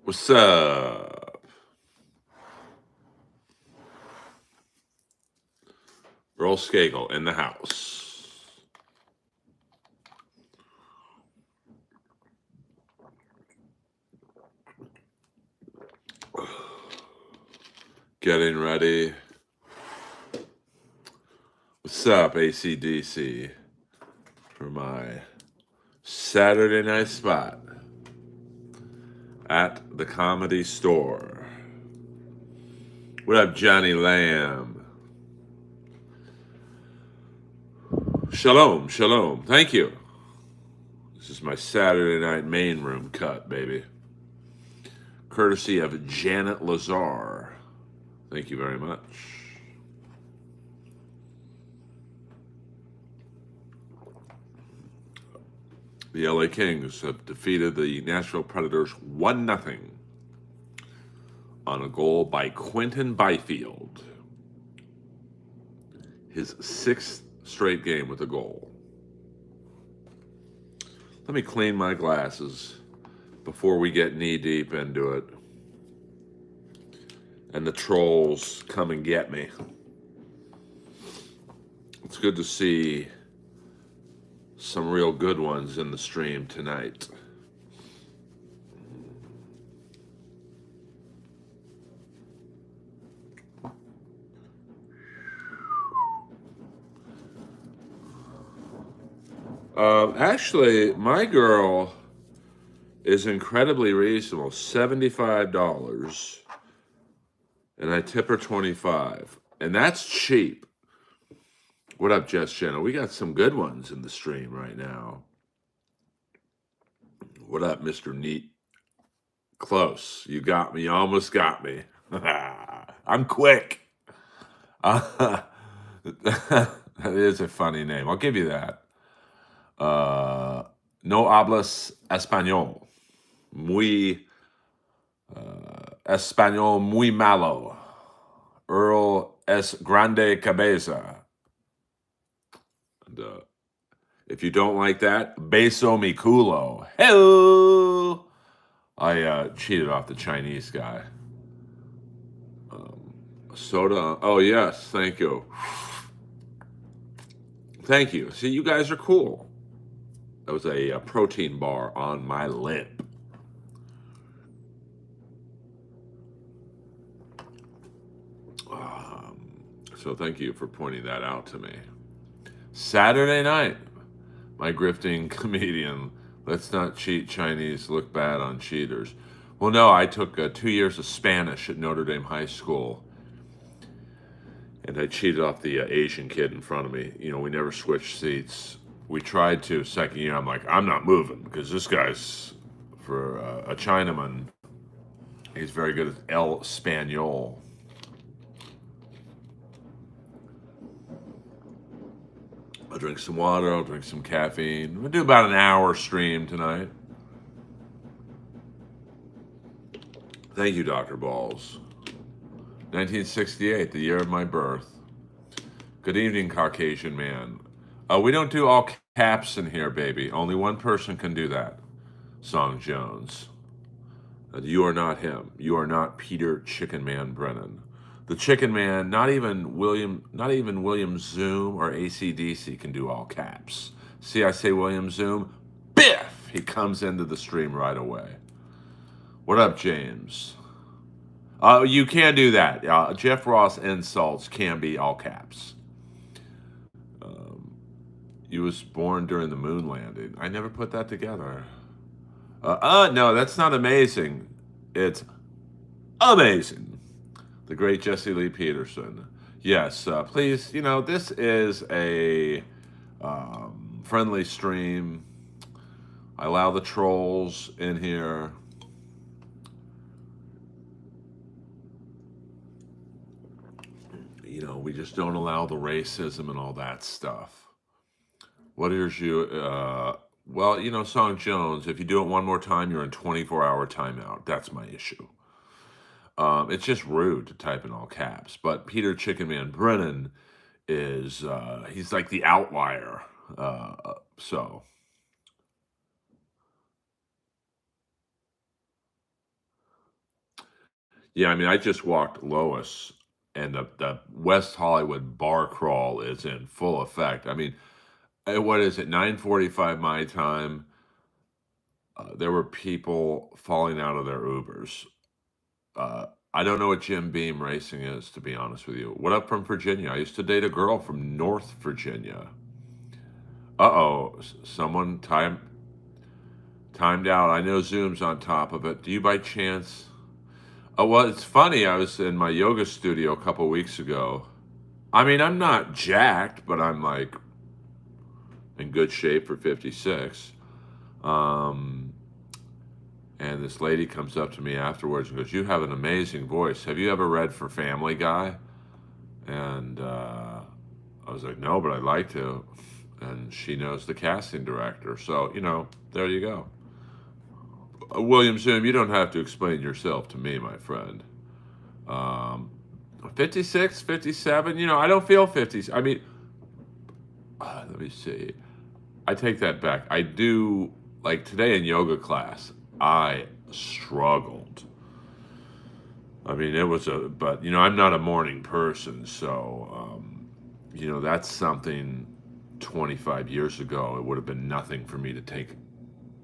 What's up? Earl Skakel in the house. Getting ready. What's up, ACDC? For my Saturday night spot at the Comedy Store. What up, Johnny Lamb? Shalom, shalom. Thank you. This is my Saturday night main room cut, baby. Courtesy of Janet Lazar. Thank you very much. The LA Kings have defeated the Nashville Predators 1-0 on a goal by Quentin Byfield. His 6th straight game with a goal. Let me clean my glasses before we get knee-deep into it and the trolls come and get me. It's good to see some real good ones in the stream tonight. Actually, my girl is incredibly reasonable, $75, and I tip her $25, and that's cheap. What up, Jess Jenna? We got some good ones in the stream right now. What up, Mr. Neat? Close. You got me. You almost got me. I'm quick. That is a funny name. I'll give you that. No hablas español. Muy español muy malo. Earl es grande cabeza. And if you don't like that, beso mi culo. Hello. I cheated off the Chinese guy. Soda. Oh, yes. Thank you. Thank you. See, you guys are cool. That was a protein bar on my lip. So thank you for pointing that out to me. Saturday night, my grifting comedian. Let's not cheat Chinese, look bad on cheaters. Well, no, I took 2 years of Spanish at Notre Dame High School. And I cheated off the Asian kid in front of me. You know, we never switched seats. We tried to. Second year, I'm like, I'm not moving because this guy's, for a Chinaman, he's very good at El Español. I'll drink some water. I'll drink some caffeine. We'll do about an hour stream tonight. Thank you, Dr. Balls. 1968, the year of my birth. Good evening, Caucasian man. We don't do all caps in here, baby. Only one person can do that. Song Jones. You are not him. You are not Peter Chicken Man Brennan. The Chicken Man, not even William Zoom or AC/DC can do all caps. See, I say William Zoom, biff! He comes into the stream right away. What up, James? You can do that. Jeff Ross insults can be all caps. You was born during the moon landing. I never put that together. No, that's not amazing. It's amazing. The great Jesse Lee Peterson. Yes, please, you know, this is a friendly stream. I allow the trolls in here. You know, we just don't allow the racism and all that stuff. What is you? Well, you know, Song Jones, if you do it one more time, you're in 24-hour timeout. That's my issue. It's just rude to type in all caps. But Peter Chicken Man Brennan is, he's like the outlier. So. Yeah, I mean, I just walked Lois, and the West Hollywood bar crawl is in full effect. I mean, what is it? 9:45 my time. There were people falling out of their Ubers. Uh, I don't know what Jim Beam racing is, to be honest with you. What up from Virginia? I used to date a girl from North Virginia. Uh-oh, someone timed out. I know Zoom's on top of it. Do you by chance? Oh, well, it's funny. I was in my yoga studio a couple weeks ago. I mean, I'm not jacked, but I'm like in good shape for 56. Um, and this lady comes up to me afterwards and goes, "You have an amazing voice. Have you ever read for Family Guy?" And I was like, "No, but I'd like to." And she knows the casting director. So, there you go. William Zoom, you don't have to explain yourself to me, my friend. Um, 56, 57, I don't feel 50. I mean, let me see. I take that back. I do, like today in yoga class, I struggled. I mean, but, I'm not a morning person. So, that's something 25 years ago, it would have been nothing for me to take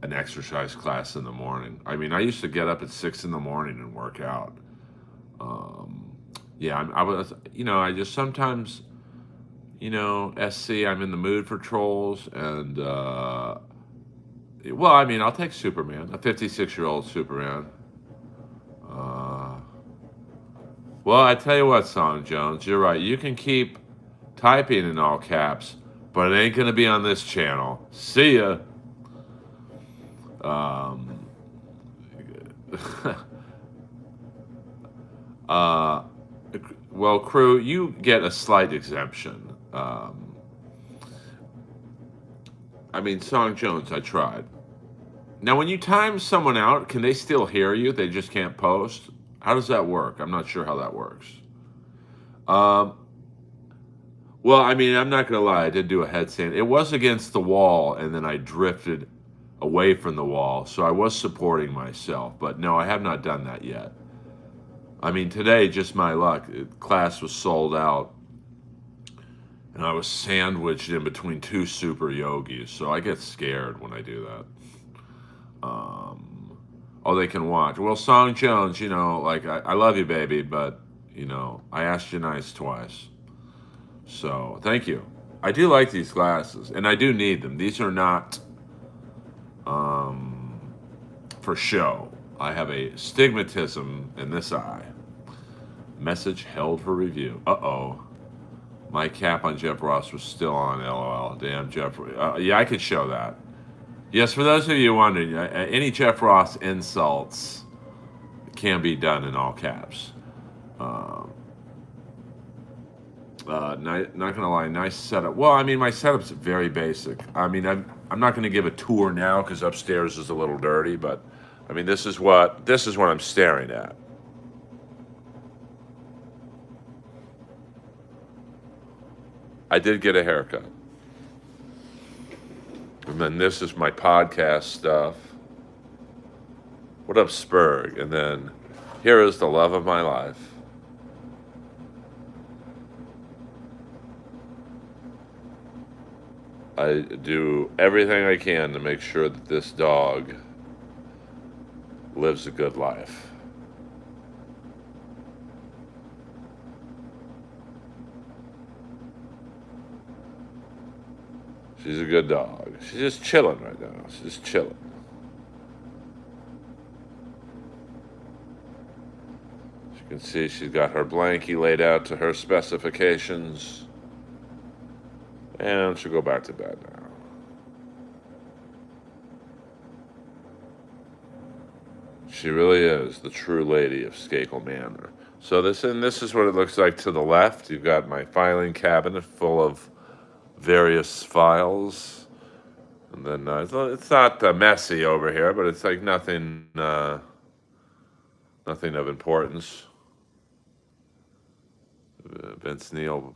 an exercise class in the morning. I mean, I used to get up at 6 in the morning and work out. Um, yeah, I was, I just sometimes, SC, I'm in the mood for trolls. And, well, I mean, I'll take Superman, a 56-year-old Superman. Uh, well, I tell you what, Song Jones, you're right. You can keep typing in all caps, but it ain't going to be on this channel. See ya. Um, uh, well, crew, you get a slight exemption. I mean, Song Jones, I tried. Now, when you time someone out, can they still hear you? They just can't post? How does that work? I'm not sure how that works. Um, well, I mean, I'm not going to lie. I did do a headstand. It was against the wall, and then I drifted away from the wall. So I was supporting myself. But no, I have not done that yet. I mean, today, just my luck. Class was sold out. And I was sandwiched in between two super yogis. So I get scared when I do that. Oh, they can watch. Well, Song Jones, like, I love you, baby, but, I asked you nice twice. So, thank you. I do like these glasses, and I do need them. These are not for show. I have a stigmatism in this eye. Message held for review. Uh-oh. My cap on Jeff Ross was still on, LOL. Damn, Jeff. Yeah, I could show that. Yes, for those of you wondering, any Jeff Ross insults can be done in all caps. Not gonna lie, nice setup. Well, I mean, my setup's very basic. I mean, I'm not gonna give a tour now because upstairs is a little dirty, but I mean, this is what I'm staring at. I did get a haircut. And then this is my podcast stuff. What up, Spurg? And then here is the love of my life. I do everything I can to make sure that this dog lives a good life. She's a good dog. She's just chilling right now. She's just chilling. As you can see, she's got her blankie laid out to her specifications. And she'll go back to bed now. She really is the true lady of Skakel Manor. So this is what it looks like to the left. You've got my filing cabinet full of various files. And then it's not messy over here, but it's like nothing of importance. Vince Neil,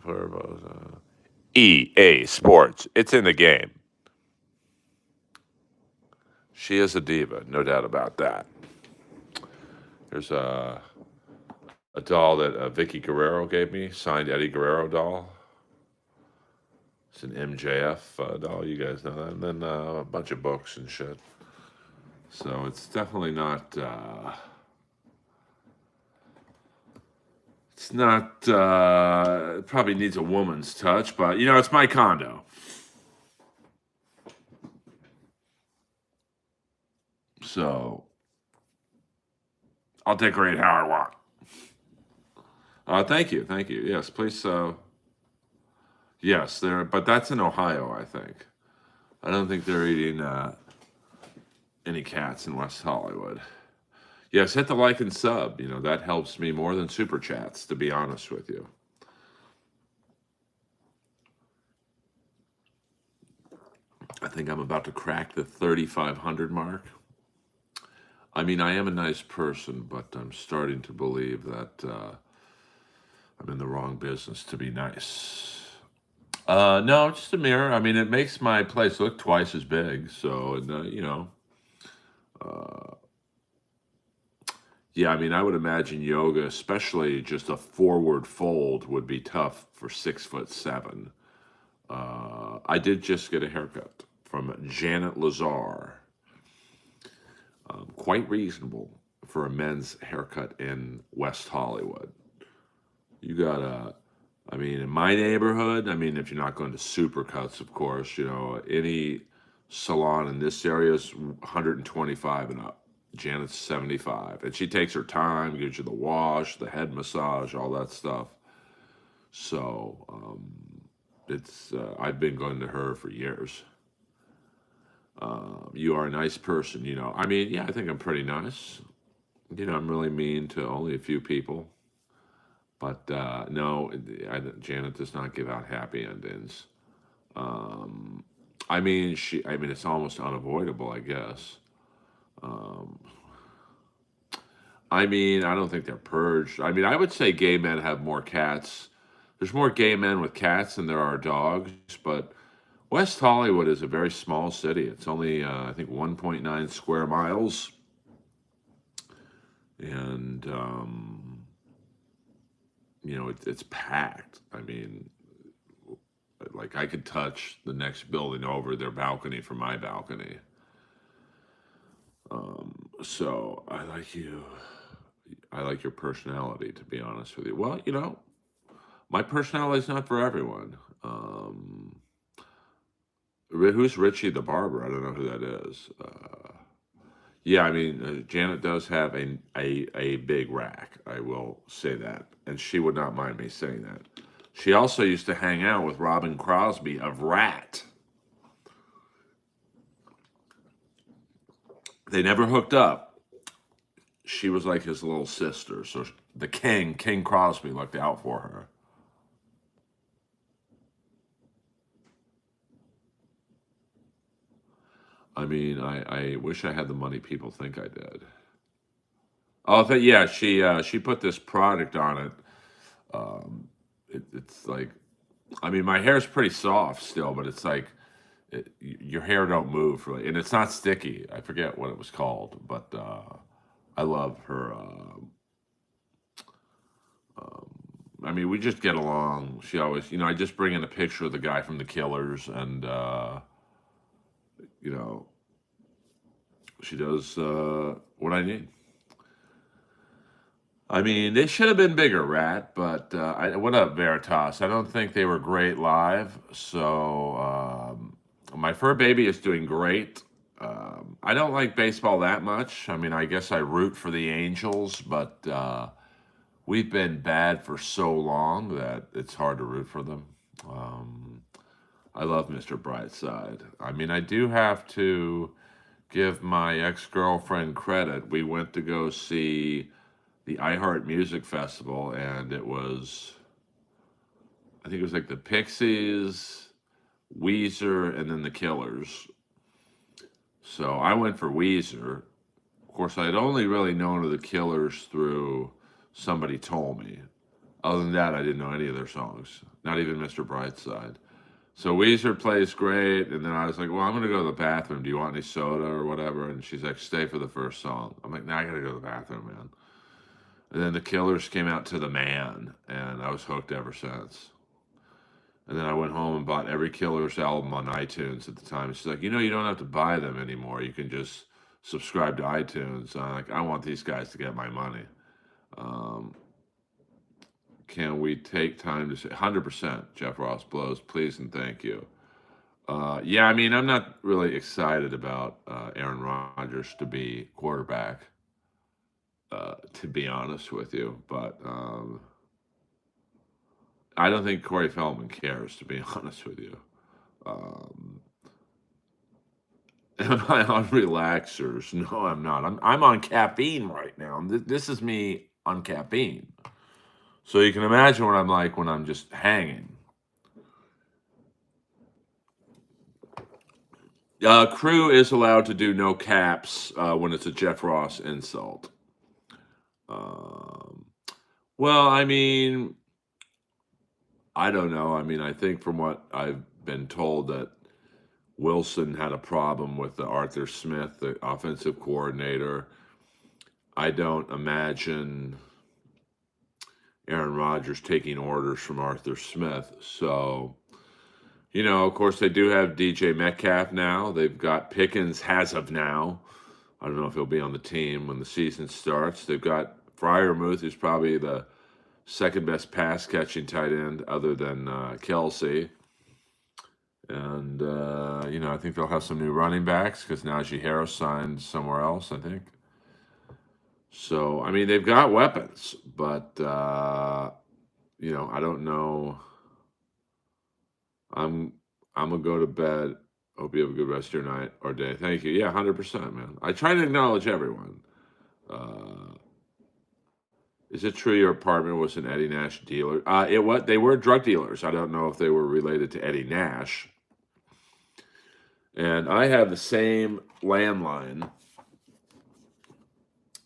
EA Sports. It's in the game. She is a diva, no doubt about that. Here's a doll that Vicky Guerrero gave me, signed Eddie Guerrero doll. It's an MJF doll, you guys know that. And then a bunch of books and shit. So it's definitely not. It's not. It probably needs a woman's touch, but it's my condo. So I'll decorate how I want. Thank you, thank you. Yes, please. Yes, but that's in Ohio, I think. I don't think they're eating any cats in West Hollywood. Yes, hit the like and sub. That helps me more than super chats, to be honest with you. I think I'm about to crack the 3,500 mark. I mean, I am a nice person, but I'm starting to believe that I'm in the wrong business to be nice. No, just a mirror. I mean, it makes my place look twice as big. So, yeah, I mean, I would imagine yoga, especially just a forward fold, would be tough for 6'7". I did just get a haircut from Janet Lazar. Quite reasonable for a men's haircut in West Hollywood. You got I mean, in my neighborhood, I mean, if you're not going to Supercuts, of course, any salon in this area is 125 and up. Janet's 75. And she takes her time, gives you the wash, the head massage, all that stuff. So I've been going to her for years. You are a nice person, I mean, yeah, I think I'm pretty nice. I'm really mean to only a few people. But no, Janet does not give out happy endings. I mean, it's almost unavoidable, I guess. I mean, I don't think they're purged. I mean, I would say gay men have more cats. There's more gay men with cats than there are dogs, but West Hollywood is a very small city. It's only, I think, 1.9 square miles. And, it's packed. I mean, like I could touch the next building over their balcony from my balcony. So I like you. I like your personality, to be honest with you. Well, my personality is not for everyone. Who's Richie the Barber? I don't know who that is. Yeah, I mean, Janet does have a big rack. I will say that, and she would not mind me saying that. She also used to hang out with Robin Crosby of Rat. They never hooked up. She was like his little sister, so the King Crosby, looked out for her. I mean, I wish I had the money people think I did. Oh, yeah, she put this product on it. It's like, I mean, my hair's pretty soft still, but it's like your hair don't move really, and it's not sticky. I forget what it was called, but I love her. I mean, we just get along. She always, I just bring in a picture of the guy from The Killers, and she does what I need. I mean, they should have been bigger, Rat, but what up, Veritas? I don't think they were great live. So my fur baby is doing great. I don't like baseball that much. I mean, I guess I root for the Angels, but we've been bad for so long that it's hard to root for them. I love Mr. Brightside. I mean, I do have to give my ex-girlfriend credit. We went to go see the iHeart Music Festival, and it was, I think it was like the Pixies, Weezer, and then the Killers. So I went for Weezer. Of course, I'd only really known of the Killers through somebody told me. Other than that, I didn't know any of their songs, not even Mr. Brightside. So Weezer plays great, and then I was like, well, I'm going to go to the bathroom. Do you want any soda or whatever? And she's like, stay for the first song. I'm like, nah, I got to go to the bathroom, man. And then the Killers came out to The Man, and I was hooked ever since. And then I went home and bought every Killers album on iTunes at the time. She's like, you don't have to buy them anymore. You can just subscribe to iTunes. I'm like, I want these guys to get my money. Um, can we take time to say 100%? Jeff Ross blows, please and thank you. Yeah, I mean, I'm not really excited about Aaron Rodgers to be quarterback, to be honest with you. But I don't think Corey Feldman cares, to be honest with you. Um, am I on relaxers? No, I'm not. I'm on caffeine right now. This is me on caffeine. So you can imagine what I'm like when I'm just hanging. Crew is allowed to do no caps when it's a Jeff Ross insult. Um, well, I mean, I don't know. I mean, I think from what I've been told that Wilson had a problem with the Arthur Smith, the offensive coordinator. I don't imagine Aaron Rodgers taking orders from Arthur Smith. So, of course, they do have DJ Metcalf now. They've got Pickens as of now. I don't know if he'll be on the team when the season starts. They've got Freiermuth, who's probably the second best pass catching tight end other than Kelsey. And, I think they'll have some new running backs because Najee Harris signed somewhere else, I think. So, I mean, they've got weapons, but, I don't know. I'm going to go to bed. Hope you have a good rest of your night or day. Thank you. Yeah, 100%, man. I try to acknowledge everyone. Is it true your apartment was an Eddie Nash dealer? They were drug dealers. I don't know if they were related to Eddie Nash. And I have the same landline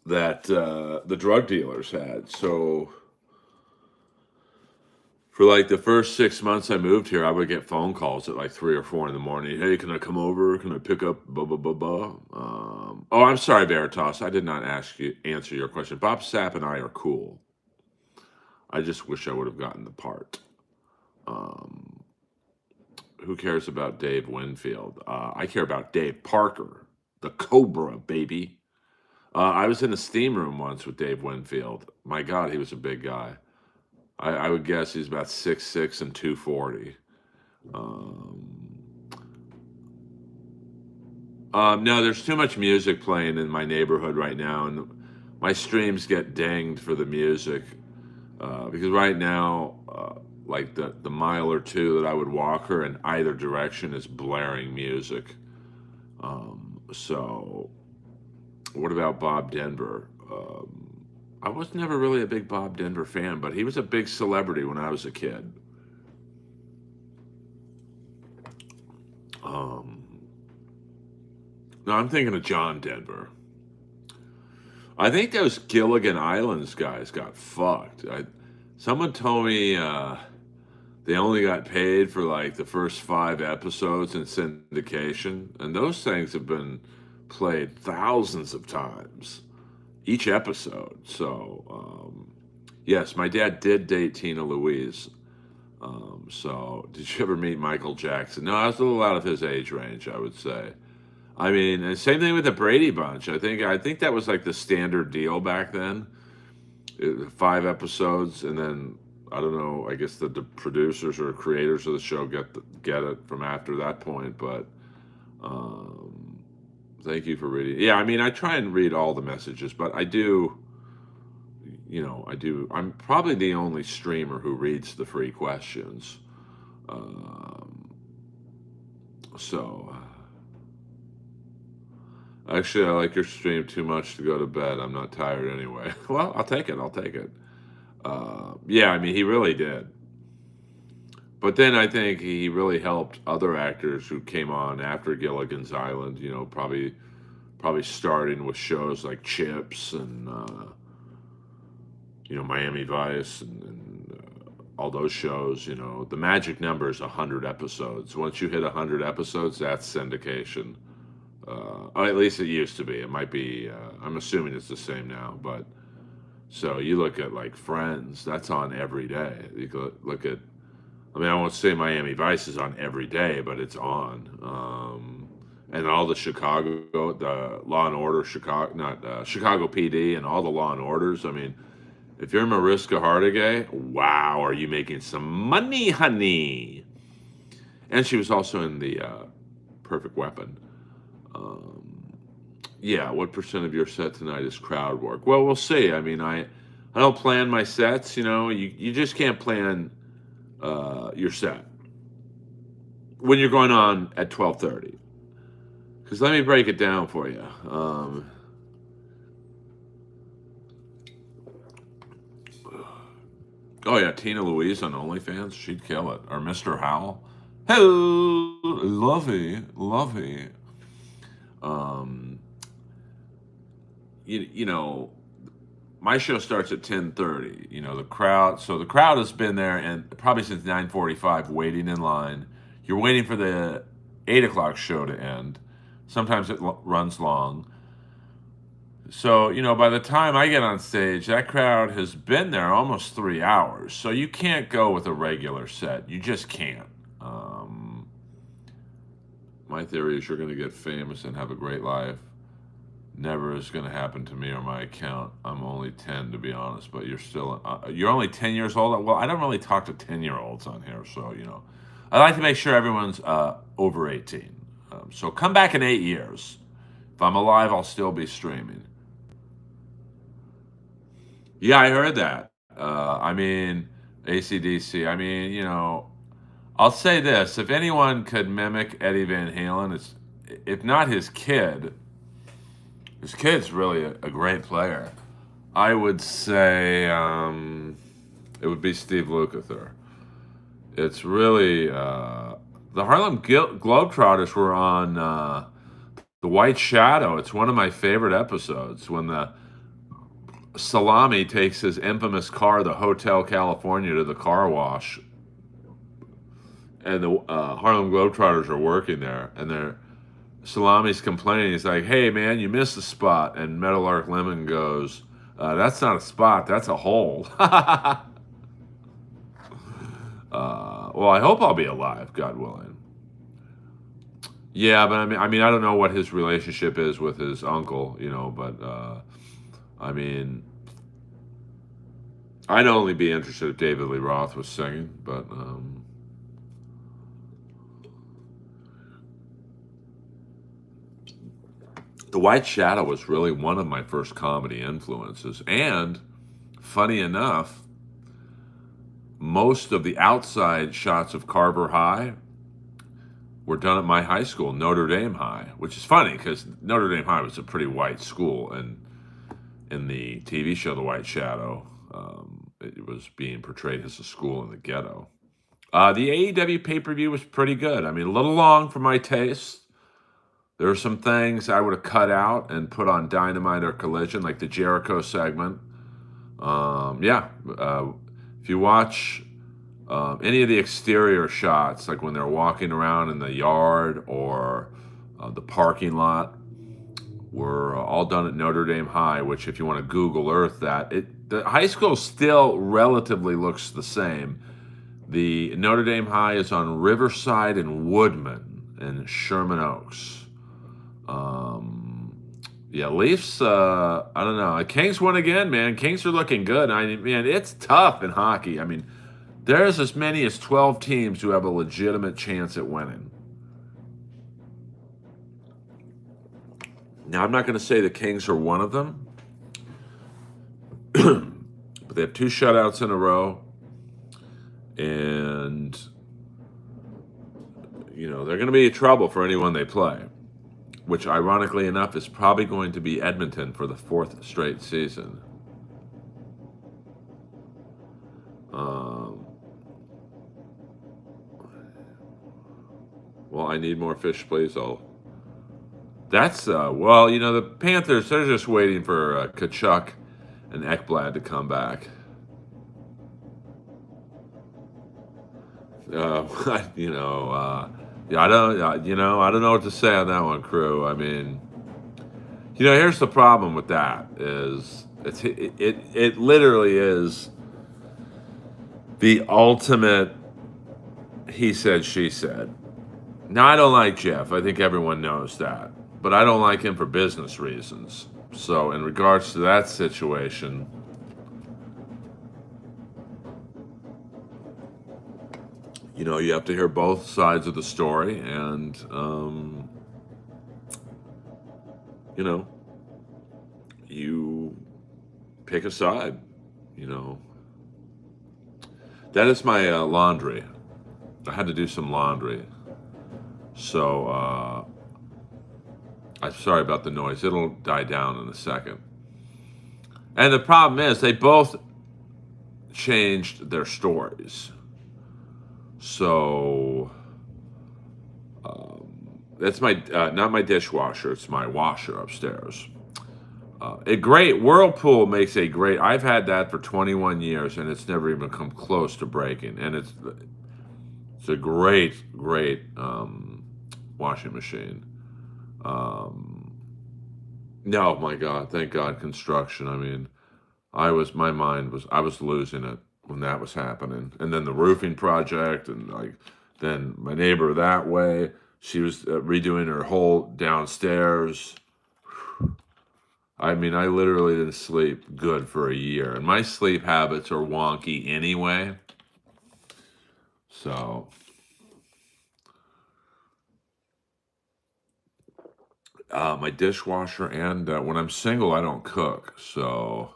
that the drug dealers had. So for like the first 6 months I moved here, I would get phone calls at like 3 or 4 in the morning. Hey, can I come over? Can I pick up blah, blah, blah, blah? I'm sorry, Veritas. I did not answer your question. Bob Sapp and I are cool. I just wish I would have gotten the part. Who cares about Dave Winfield? I care about Dave Parker, the Cobra, baby. I was in a steam room once with Dave Winfield. My God, he was a big guy. I would guess he's about 6'6" and 240. No, there's too much music playing in my neighborhood right now, and my streams get dinged for the music because right now, like the mile or two that I would walk her in either direction is blaring music. So, what about Bob Denver? I was never really a big Bob Denver fan, but he was a big celebrity when I was a kid. No, I'm thinking of John Denver. I think those Gilligan Islands guys got fucked. Someone told me they only got paid for like the first 5 episodes in syndication, and those things have been played thousands of times each episode. So, yes, my dad did date Tina Louise. So, did you ever meet Michael Jackson? No, I was a little out of his age range, I would say. I mean, and same thing with the Brady Bunch. I think that was like the standard deal back then. 5 episodes, and then I don't know. I guess the producers or creators of the show get it from after that point. But thank you for reading. Yeah, I mean, I try and read all the messages, but I do. I do. I'm probably the only streamer who reads the free questions. So. Actually, I like your stream too much to go to bed. I'm not tired anyway. Well, I'll take it. Yeah, I mean, he really did. But then I think he really helped other actors who came on after Gilligan's Island, probably starting with shows like Chips and, Miami Vice and all those shows. The magic number is 100 episodes. Once you hit 100 episodes, that's syndication. Or at least it used to be. It might be. I'm assuming it's the same now, but So you look at like Friends, that's on every day. You look at, I mean, I won't say Miami Vice is on every day, but it's on. And all the Chicago, the Law and Order Chicago, not Chicago PD, and all the Law and Orders. I mean, if you're Mariska Hargitay, wow, are you making some money, honey? And she was also in the Perfect Weapon. Um, yeah, what percent of your set tonight is crowd work? Well, we'll see. I mean, I don't plan my sets. You just can't plan your set when you're going on at 12:30. Because let me break it down for you. Oh yeah, Tina Louise on OnlyFans, she'd kill it. Or Mr. Howell. Hello, lovey. Um, you know, my show starts at 10:30. The crowd has been there and probably since 9:45, waiting in line. You're waiting for the 8 o'clock show to end. Sometimes it runs long. So, by the time I get on stage, that crowd has been there almost 3 hours. So you can't go with a regular set. You just can't. My theory is you're going to get famous and have a great life. Never is going to happen to me or my account. I'm only 10, to be honest, but you're only 10 years old. Well, I don't really talk to 10-year-olds on here. So, I like to make sure everyone's over 18. So come back in 8 years. If I'm alive, I'll still be streaming. Yeah, I heard that. I mean, AC/DC. I mean, I'll say this: if anyone could mimic Eddie Van Halen, it's if not his kid. His kid's really a great player. I would say it would be Steve Lukather. It's really the Harlem Globetrotters were on The White Shadow. It's one of my favorite episodes when the Salami takes his infamous car, the Hotel California, to the car wash, and the Harlem Globetrotters are working there, and Salami's complaining. He's like, "Hey, man, you missed a spot," and Meadowlark Lemon goes, "That's not a spot, that's a hole." Well, I hope I'll be alive, God willing. Yeah, but I mean, I don't know what his relationship is with his uncle, but I mean, I'd only be interested if David Lee Roth was singing, but The White Shadow was really one of my first comedy influences. And funny enough, most of the outside shots of Carver High were done at my high school, Notre Dame High, which is funny because Notre Dame High was a pretty white school, and in the TV show The White Shadow, it was being portrayed as a school in the ghetto. The AEW pay-per-view was pretty good. I mean, a little long for my taste. There are some things I would have cut out and put on Dynamite or Collision, like the Jericho segment. If you watch any of the exterior shots, like when they're walking around in the yard or the parking lot, were all done at Notre Dame High, which if you want to Google Earth that, the high school still relatively looks the same. The Notre Dame High is on Riverside and Woodman and Sherman Oaks. Leafs, I don't know. Kings won again, man. Kings are looking good. Man, it's tough in hockey. I mean, there's as many as 12 teams who have a legitimate chance at winning. Now, I'm not going to say the Kings are one of them, but they have 2 shutouts in a row, and, they're going to be trouble for anyone they play, which, ironically enough, is probably going to be Edmonton for the 4th straight season. Well, I need more fish, please. That's, the Panthers, they're just waiting for Kachuk and Ekblad to come back. I don't know what to say on that one, crew. I mean, here's the problem with that is It literally is the ultimate he said, she said. Now, I don't like Jeff. I think everyone knows that. But I don't like him for business reasons. So, in regards to that situation, you have to hear both sides of the story, and, you know, you pick a side, you know. That is my laundry. I had to do some laundry. So, I'm sorry about the noise. It'll die down in a second. And the problem is, they both changed their stories. So, that's my not my dishwasher. It's my washer upstairs. A great Whirlpool makes a great. I've had that for 21 years, and it's never even come close to breaking. And it's a great washing machine. No, my God, thank God, construction. I mean, I was losing it when that was happening, and then the roofing project, and then my neighbor that way, she was redoing her whole downstairs. I mean, I literally didn't sleep good for a year, and my sleep habits are wonky anyway. So, my dishwasher, and when I'm single, I don't cook. So,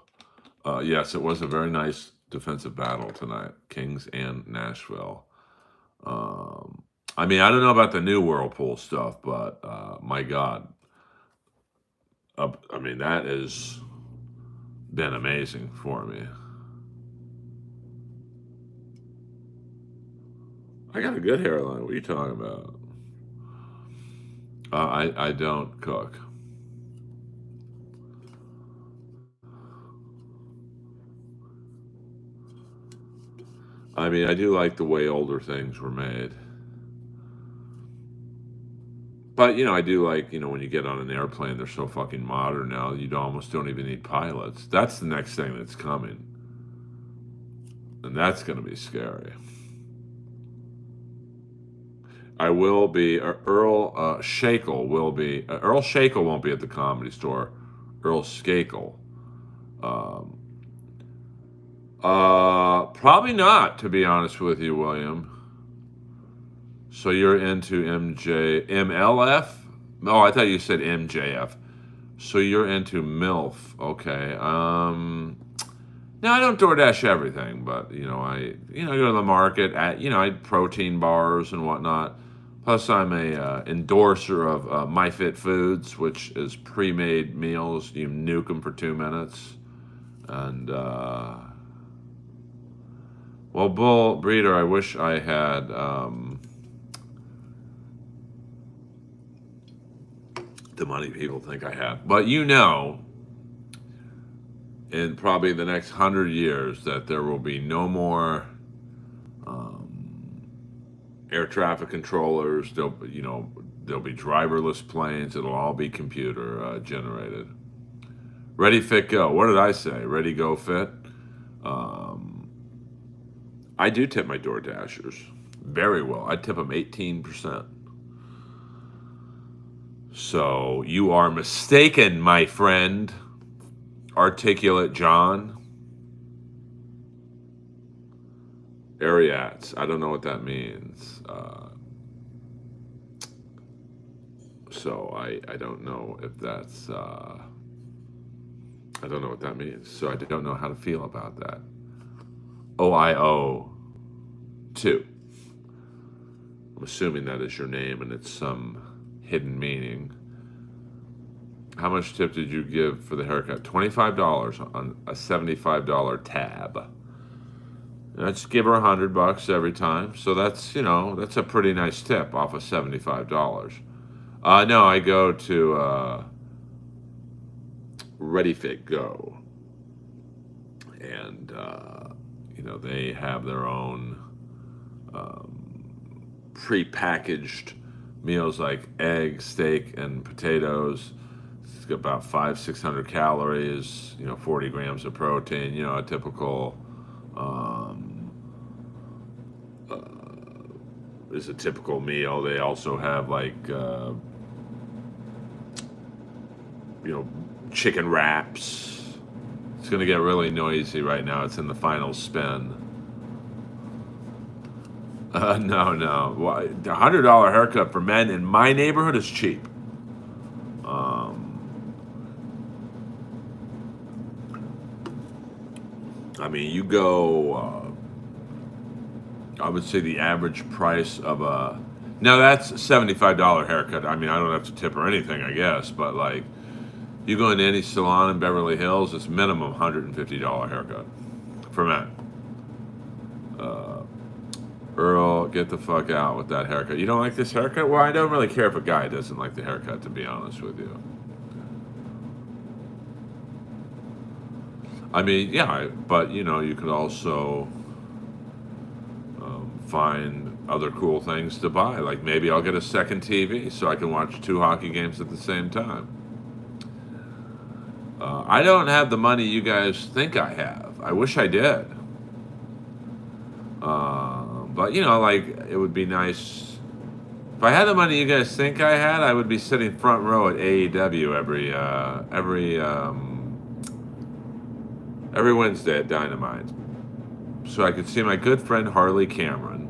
yes, it was a very nice defensive battle tonight, Kings and Nashville. I mean, I don't know about the new Whirlpool stuff, but my God, I mean, that has been amazing for me. I got a good hairline. What are you talking about? I don't cook. I mean, I do like the way older things were made. But, I do like, when you get on an airplane, they're so fucking modern now, you almost don't even need pilots. That's the next thing that's coming. And that's going to be scary. I will be, Earl Skakel will be, Earl Skakel won't be at the Comedy Store. Earl Skakel. Probably not, to be honest with you, William. So you're into MLF? Oh, I thought you said MJF. So you're into MILF. Okay. Now I don't DoorDash everything, but I go to the market at I protein bars and whatnot. Plus, I'm a endorser of MyFitFoods, which is pre-made meals. You nuke them for 2 minutes, and well, Bull Breeder, I wish I had the money people think I have, but in probably the next 100 years, that there will be no more air traffic controllers. There'll be driverless planes. It'll all be computer generated. Ready, fit, go. What did I say? Ready, go, fit. I do tip my Door Dashers very well. I tip them 18%. So you are mistaken, my friend. Articulate John. Ariats. I don't know what that means. So I don't know if that's... I don't know what that means. So I don't know how to feel about that. OIO 2. I'm assuming that is your name and it's some hidden meaning. How much tip did you give for the haircut? $25 on a $75 tab. Let's give her $100 every time. So that's that's a pretty nice tip off of $75. No, I go to Ready Fit Go, and they have their own pre-packaged meals like egg, steak, and potatoes. got about 600 calories, 40 grams of protein, a typical, um, is a typical meal. They also have like, chicken wraps. It's going to get really noisy right now. It's in the final spin. No. The $100 haircut for men in my neighborhood is cheap. I mean, you go. I would say the average price of a. Now that's $75 haircut. I mean, I don't have to tip or anything, I guess, but like, you go into any salon in Beverly Hills, it's minimum $150 haircut for men. Earl, get the fuck out with that haircut. You don't like this haircut? Well, I don't really care if a guy doesn't like the haircut, to be honest with you. I mean, yeah, but you could also find other cool things to buy. Like maybe I'll get a second TV so I can watch 2 hockey games at the same time. I don't have the money you guys think I have. I wish I did. But like it would be nice if I had the money you guys think I had. I would be sitting front row at AEW every Wednesday at Dynamite, so I could see my good friend Harley Cameron.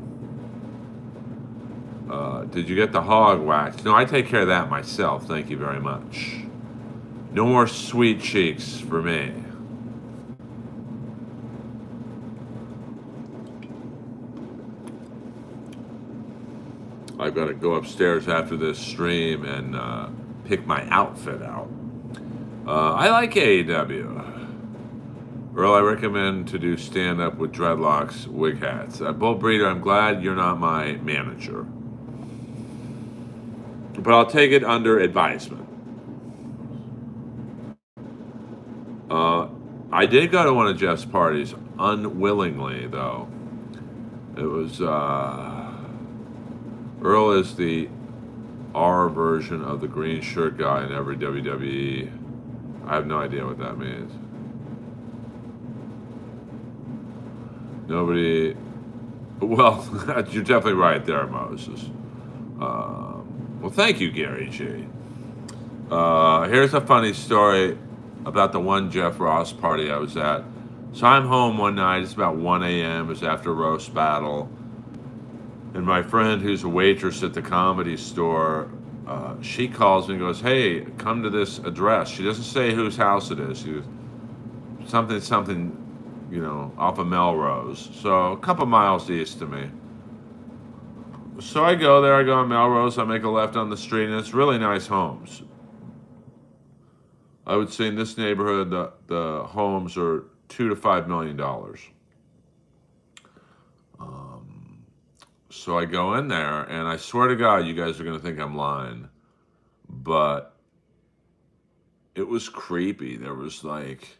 Did you get the hog wax? No, I take care of that myself. Thank you very much. No more sweet cheeks for me. I've got to go upstairs after this stream and pick my outfit out. I like AEW. Earl, I recommend to do stand-up with dreadlocks, wig hats. Bull Breeder, I'm glad you're not my manager. But I'll take it under advisement. I did go to one of Jeff's parties, unwillingly, though. It was, Earl is the R version of the green shirt guy in every WWE. I have no idea what that means. Nobody, well, you're definitely right there, Moses. Well, thank you, Gary G. Here's a funny story about the one Jeff Ross party I was at. So I'm home one night, it's about 1 a.m., it was after roast battle. And my friend who's a waitress at the Comedy Store, she calls me and goes, hey, come to this address. She doesn't say whose house it is. She goes, something, off of Melrose. So a couple miles east of me. So I go there, I go on Melrose, I make a left on the street, and it's really nice homes. I would say in this neighborhood, the homes are $2 to $5 million. So I go in there, and I swear to God, you guys are going to think I'm lying, but it was creepy. There was like,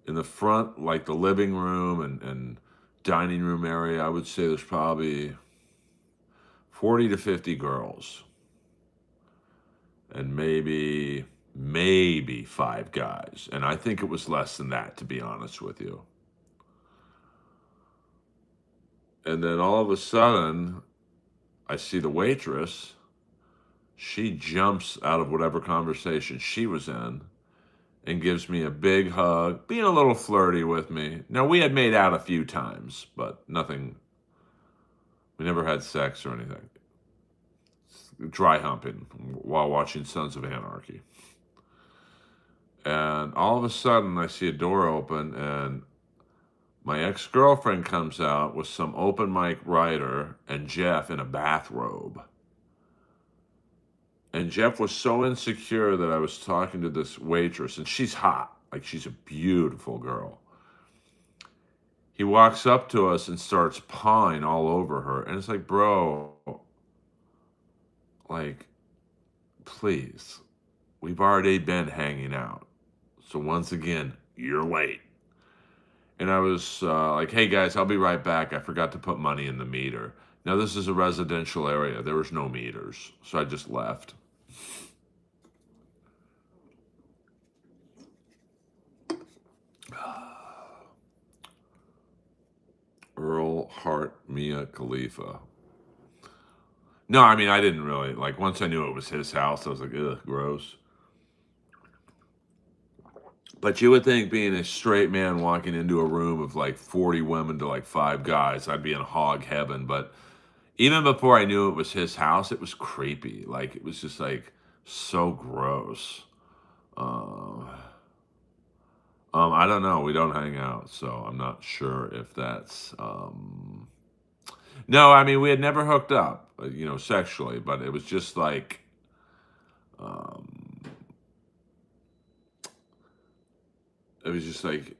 in the front, like the living room and dining room area, I would say there's probably 40 to 50 girls. And maybe 5 guys. And I think it was less than that, to be honest with you. And then all of a sudden, I see the waitress. She jumps out of whatever conversation she was in and gives me a big hug, being a little flirty with me. Now, we had made out a few times, but nothing. We never had sex or anything. Dry humping while watching Sons of Anarchy. And all of a sudden, I see a door open, and my ex-girlfriend comes out with some open mic writer and Jeff in a bathrobe. And Jeff was so insecure that I was talking to this waitress, and she's hot. Like, she's a beautiful girl. He walks up to us and starts pawing all over her. And it's like, bro, like, please, we've already been hanging out. So once again, you're late. And I was like, hey guys, I'll be right back. I forgot to put money in the meter. Now this is a residential area. There was no meters. So I just left. Mia Khalifa. No, I mean, I didn't really like. Once I knew it was his house, I was like, ugh, gross. But you would think, being a straight man walking into a room of like 40 women to like 5 guys, I'd be in hog heaven. But even before I knew it was his house, it was creepy. Like, it was just like so gross. Uh, I don't know. We don't hang out, so I'm not sure if that's. No, I mean, we had never hooked up, sexually, but it was just like, um, it was just like,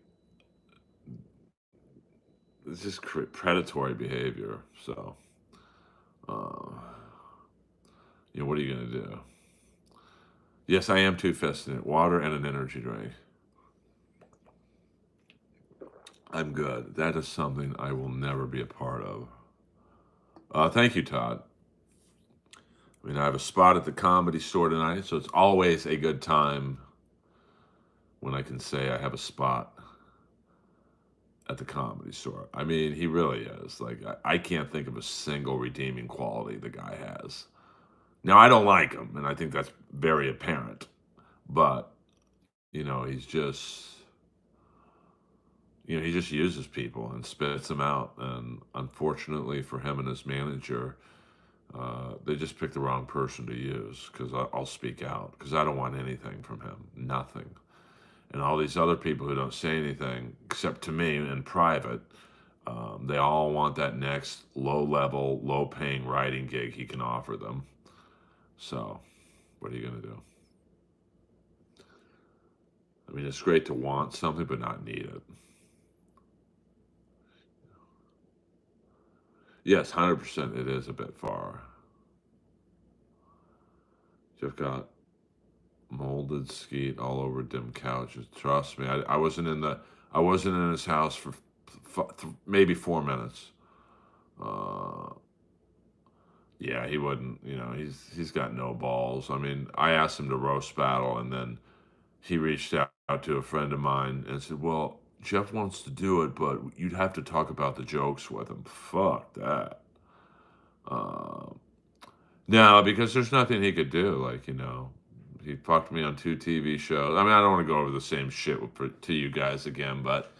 it's just predatory behavior. So, uh, what are you gonna do? Yes, I am two-fisting it. Water and an energy drink. I'm good. That is something I will never be a part of. Thank you, Todd. I mean, I have a spot at the Comedy Store tonight, so it's always a good time when I can say I have a spot at the Comedy Store. I mean, he really is. Like, I can't think of a single redeeming quality the guy has. Now, I don't like him, and I think that's very apparent. But, he's just, he just uses people and spits them out. And unfortunately for him and his manager, they just picked the wrong person to use, because I'll speak out, because I don't want anything from him. Nothing. And all these other people who don't say anything, except to me in private, they all want that next low-level, low-paying writing gig he can offer them. So, what are you going to do? I mean, it's great to want something, but not need it. Yes, 100% it is a bit far. You've got molded skeet all over dim couches. Trust me, I wasn't in his house for maybe 4 minutes. Uh, yeah, he wouldn't. He's got no balls. I mean, I asked him to roast battle, and then he reached out to a friend of mine and said, "Well, Jeff wants to do it, but you'd have to talk about the jokes with him." Fuck that. Uh, no, because there's nothing he could do. Like, he fucked me on 2 TV shows. I mean, I don't want to go over the same shit to you guys again, but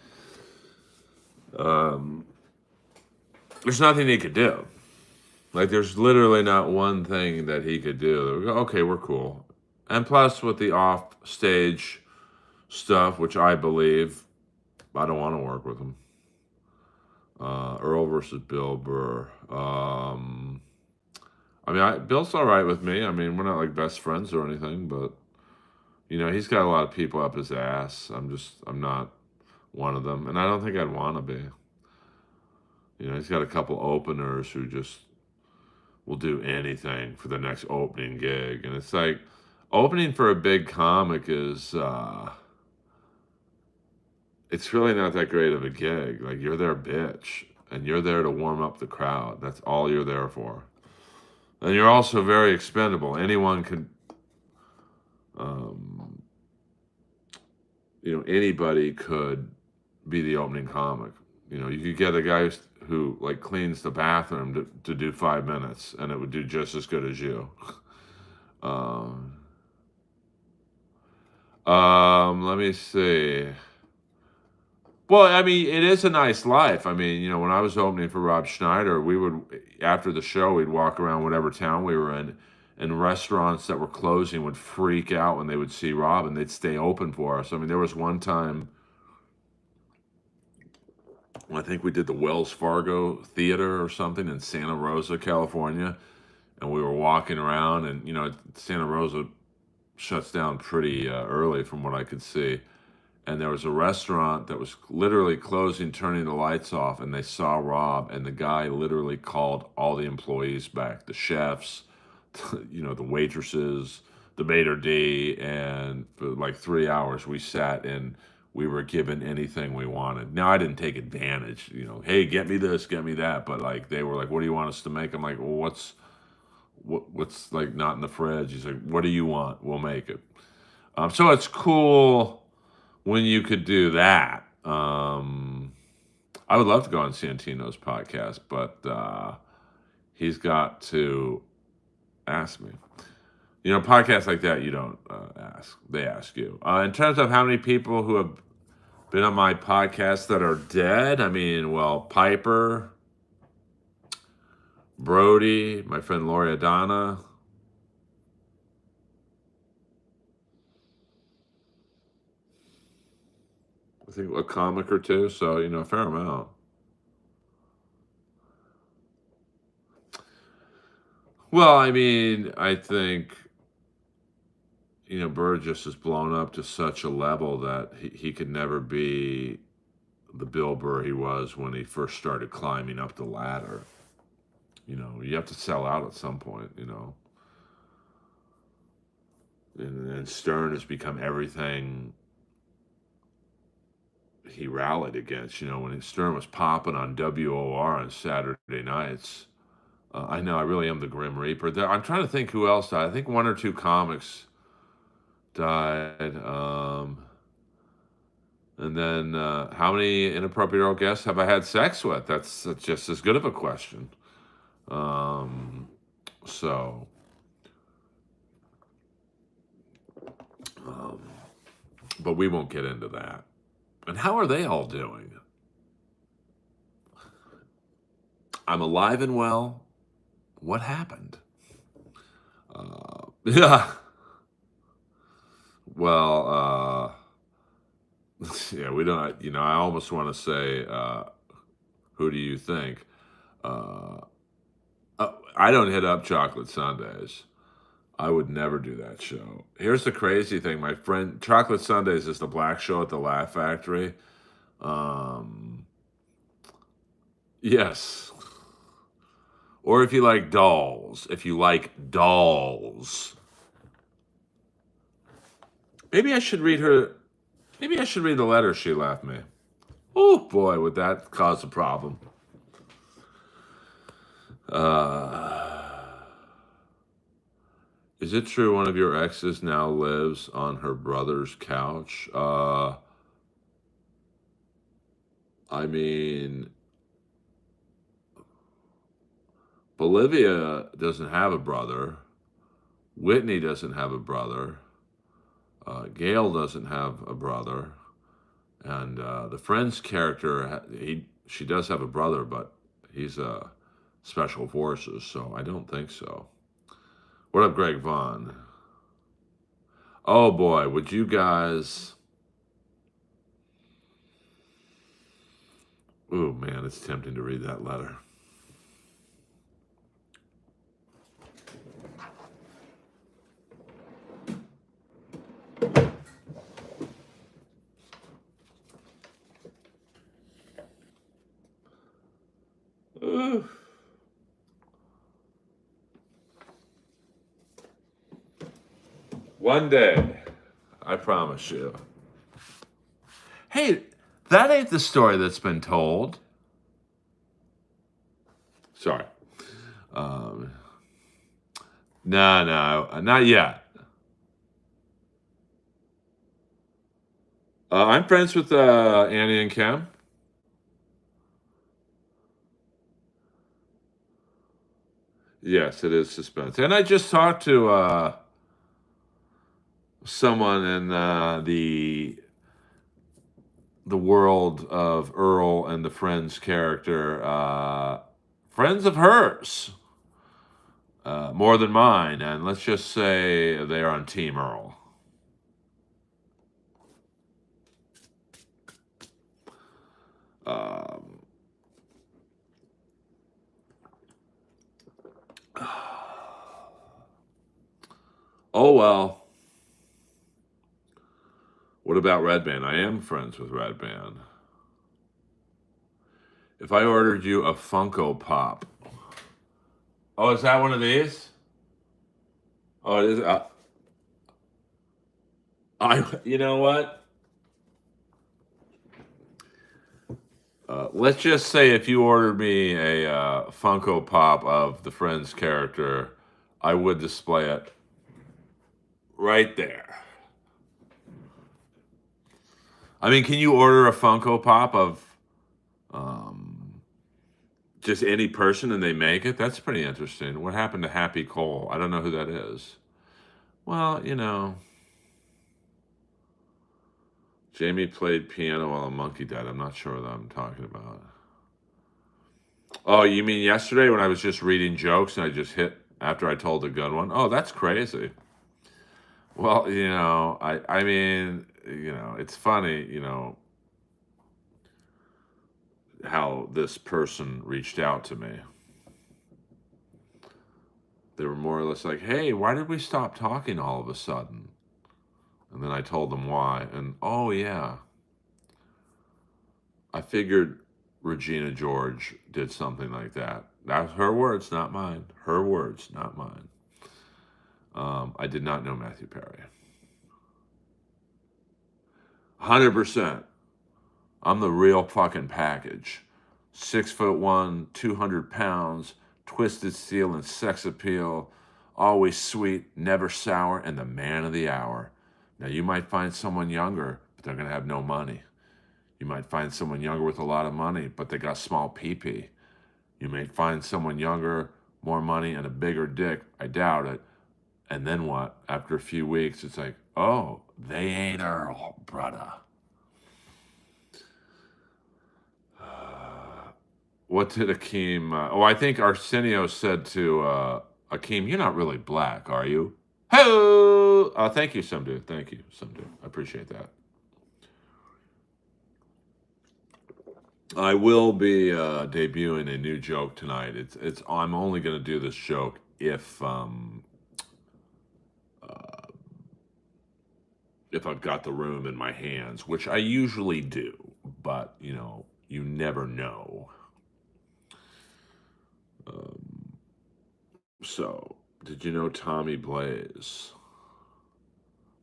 um, there's nothing he could do. Like, there's literally not one thing that he could do. Okay, we're cool. And plus, with the off stage stuff, which I believe, I don't want to work with him. Earl versus Bill Burr. I mean, Bill's all right with me. I mean, we're not like best friends or anything, but he's got a lot of people up his ass. I'm not one of them, and I don't think I'd want to be. He's got a couple openers who just will do anything for the next opening gig, and it's like, opening for a big comic is, it's really not that great of a gig. Like, you're their bitch, and you're there to warm up the crowd. That's all you're there for. And you're also very expendable. Anyone could, um, anybody could be the opening comic. You could get a guy who like cleans the bathroom to do 5 minutes, and it would do just as good as you. um, Let me see. Well, I mean, it is a nice life. I mean, when I was opening for Rob Schneider, we would, after the show, we'd walk around whatever town we were in, and restaurants that were closing would freak out when they would see Rob, and they'd stay open for us. I mean, there was one time, I think we did the Wells Fargo Theater or something in Santa Rosa, California, and we were walking around, and, Santa Rosa shuts down pretty early from what I could see. And there was a restaurant that was literally closing, turning the lights off, and they saw Rob, and the guy literally called all the employees back, the chefs, the waitresses, the maitre d', and for like 3 hours we sat and we were given anything we wanted. Now, I didn't take advantage, hey, get me this, get me that, but like, they were like, what do you want us to make? I'm like, well, what's like not in the fridge? He's like, what do you want? We'll make it. So it's cool when you could do that. I would love to go on Santino's podcast, but he's got to ask me. You know, podcasts like that, you don't ask. They ask you. In terms of how many people who have been on my podcast that are dead, I mean, well, Piper, Brody, my friend Lori Adana. I think a comic or two, so, you know, a fair amount. Well, I mean, I think, you know, Burgess has blown up to such a level that he could never be the Bill Burr he was when he first started climbing up the ladder. You know, you have to sell out at some point, you know. And Stern has become everything he rallied against. You know, when Stern was popping on WOR on Saturday nights, I know I really am the Grim Reaper. I'm trying to think who else died. I think one or two comics died. And then how many inappropriate oral guests have I had sex with? That's just as good of a question. So, but we won't get into that. And how are they all doing? I'm alive and well. What happened? Yeah. Well, yeah, we don't, you know, I almost want to say, who do you think? I don't hit up Chocolate Sundays. I would never do that show. Here's the crazy thing. My friend, Chocolate Sundays is the black show at the Laugh Factory. Yes. Or if you like dolls. Maybe I should read her. Maybe I should read the letter she left me. Oh boy, would that cause a problem. Is it true one of your exes now lives on her brother's couch? I mean, Bolivia doesn't have a brother. Whitney doesn't have a brother. Gail doesn't have a brother. And the Friends character, she does have a brother, but he's special forces, so I don't think so. What up, Greg Vaughn? Oh boy, would you guys... Ooh, man, it's tempting to read that letter. Ooh. One day, I promise you. Hey, that ain't the story that's been told. Sorry. No, not yet. I'm friends with Annie and Kim. Yes, it is suspense. And I just talked to someone in the world of Earl and the Friends character, friends of hers, more than mine, and let's just say they're on Team Earl. Oh well. What about Red Band? I am friends with Red Band. If I ordered you a Funko Pop. Oh, is that one of these? Oh, it is. You know what? Let's just say if you ordered me a Funko Pop of the Friends character, I would display it right there. I mean, can you order a Funko Pop of Um, just any person and they make it. That's pretty interesting. What happened to Happy Cole? I don't know who that is. Well, Jamie played piano while a monkey died. I'm not sure what I'm talking about. Oh, you mean yesterday when I was just reading jokes and I just hit after I told a good one? Oh, that's crazy. Well, I mean, it's funny, how this person reached out to me. They were more or less like, "Hey, why did we stop talking all of a sudden?" And then I told them why. And oh yeah, I figured Regina George did something like that. That's her words, not mine. Her words, not mine. I did not know Matthew Perry. 100%. I'm the real fucking package. 6'1", 200 pounds, twisted steel and sex appeal, always sweet, never sour, and the man of the hour. Now you might find someone younger, but they're gonna have no money. You might find someone younger with a lot of money, but they got small pee-pee. You may find someone younger, more money, and a bigger dick. I doubt it. And then what? After a few weeks, it's like, oh, they ain't Earl, brother. What did Akeem? I think Arsenio said to Akeem, "You're not really black, are you?" Ho! Thank you, some dude. Thank you, some dude. I appreciate that. I will be debuting a new joke tonight. It's. I'm only going to do this joke if I've got the room in my hands, which I usually do, but you never know. So, did you know Tommy Blaze?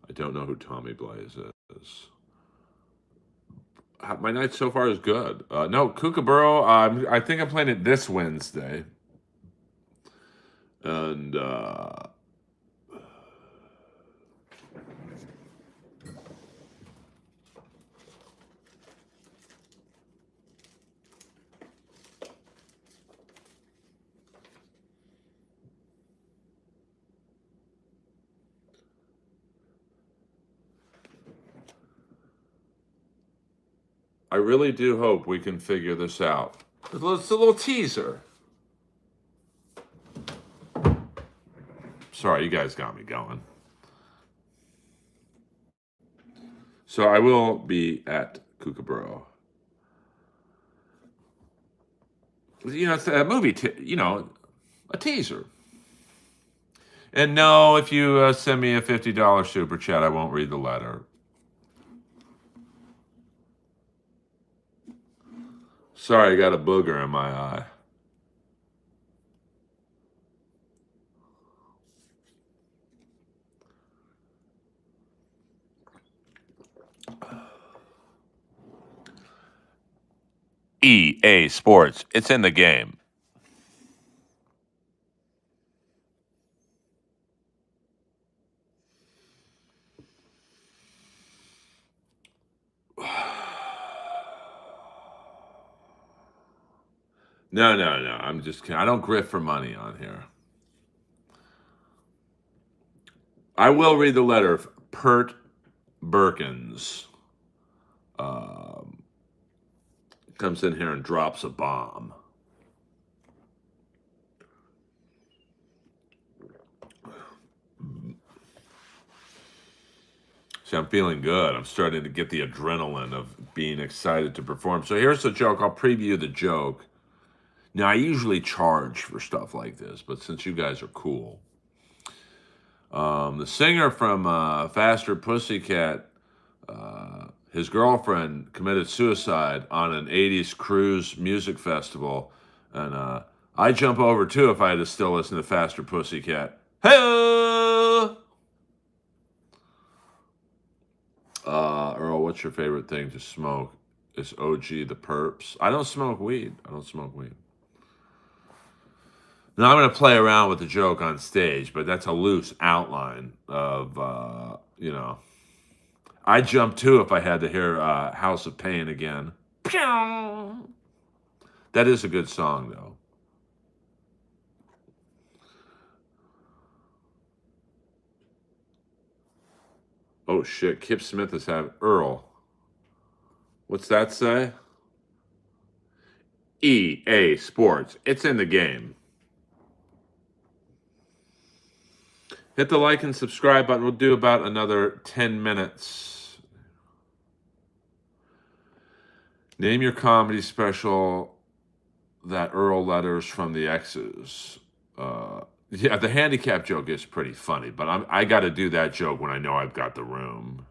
I don't know who Tommy Blaze is. My night so far is good. No, Kookaburra. I think I'm playing it this Wednesday, and I really do hope we can figure this out. It's a little teaser. Sorry, you guys got me going. So I will be at Kookaburra. It's a movie, a teaser. And no, if you send me a $50 super chat, I won't read the letter. Sorry, I got a booger in my eye. EA Sports. It's in the game. No. I'm just kidding. I don't grift for money on here. I will read the letter. Pert Birkins comes in here and drops a bomb. See, I'm feeling good. I'm starting to get the adrenaline of being excited to perform. So here's the joke. I'll preview the joke. Now, I usually charge for stuff like this, but since you guys are cool. The singer from Faster Pussycat, his girlfriend committed suicide on an 80s cruise music festival. And I jump over too if I had to still listen to Faster Pussycat. Hey! Earl, what's your favorite thing to smoke? It's OG the Perps. I don't smoke weed. Now I'm going to play around with the joke on stage, but that's a loose outline of, I jump too if I had to hear House of Pain again. That is a good song, though. Oh shit, Kip Smith has had Earl. What's that say? EA Sports. It's in the game. Hit the like and subscribe button. We'll do about another 10 minutes. Name your comedy special that Earl letters from the Exes. Yeah, the handicap joke is pretty funny, but I got to do that joke when I know I've got the room.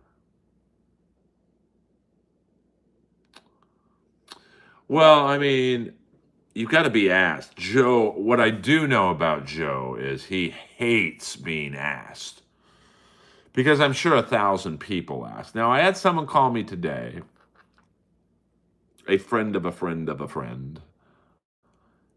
Well, I mean, you've got to be asked. Joe, what I do know about Joe is he hates being asked. Because I'm sure 1,000 people ask. Now, I had someone call me today, a friend of a friend of a friend,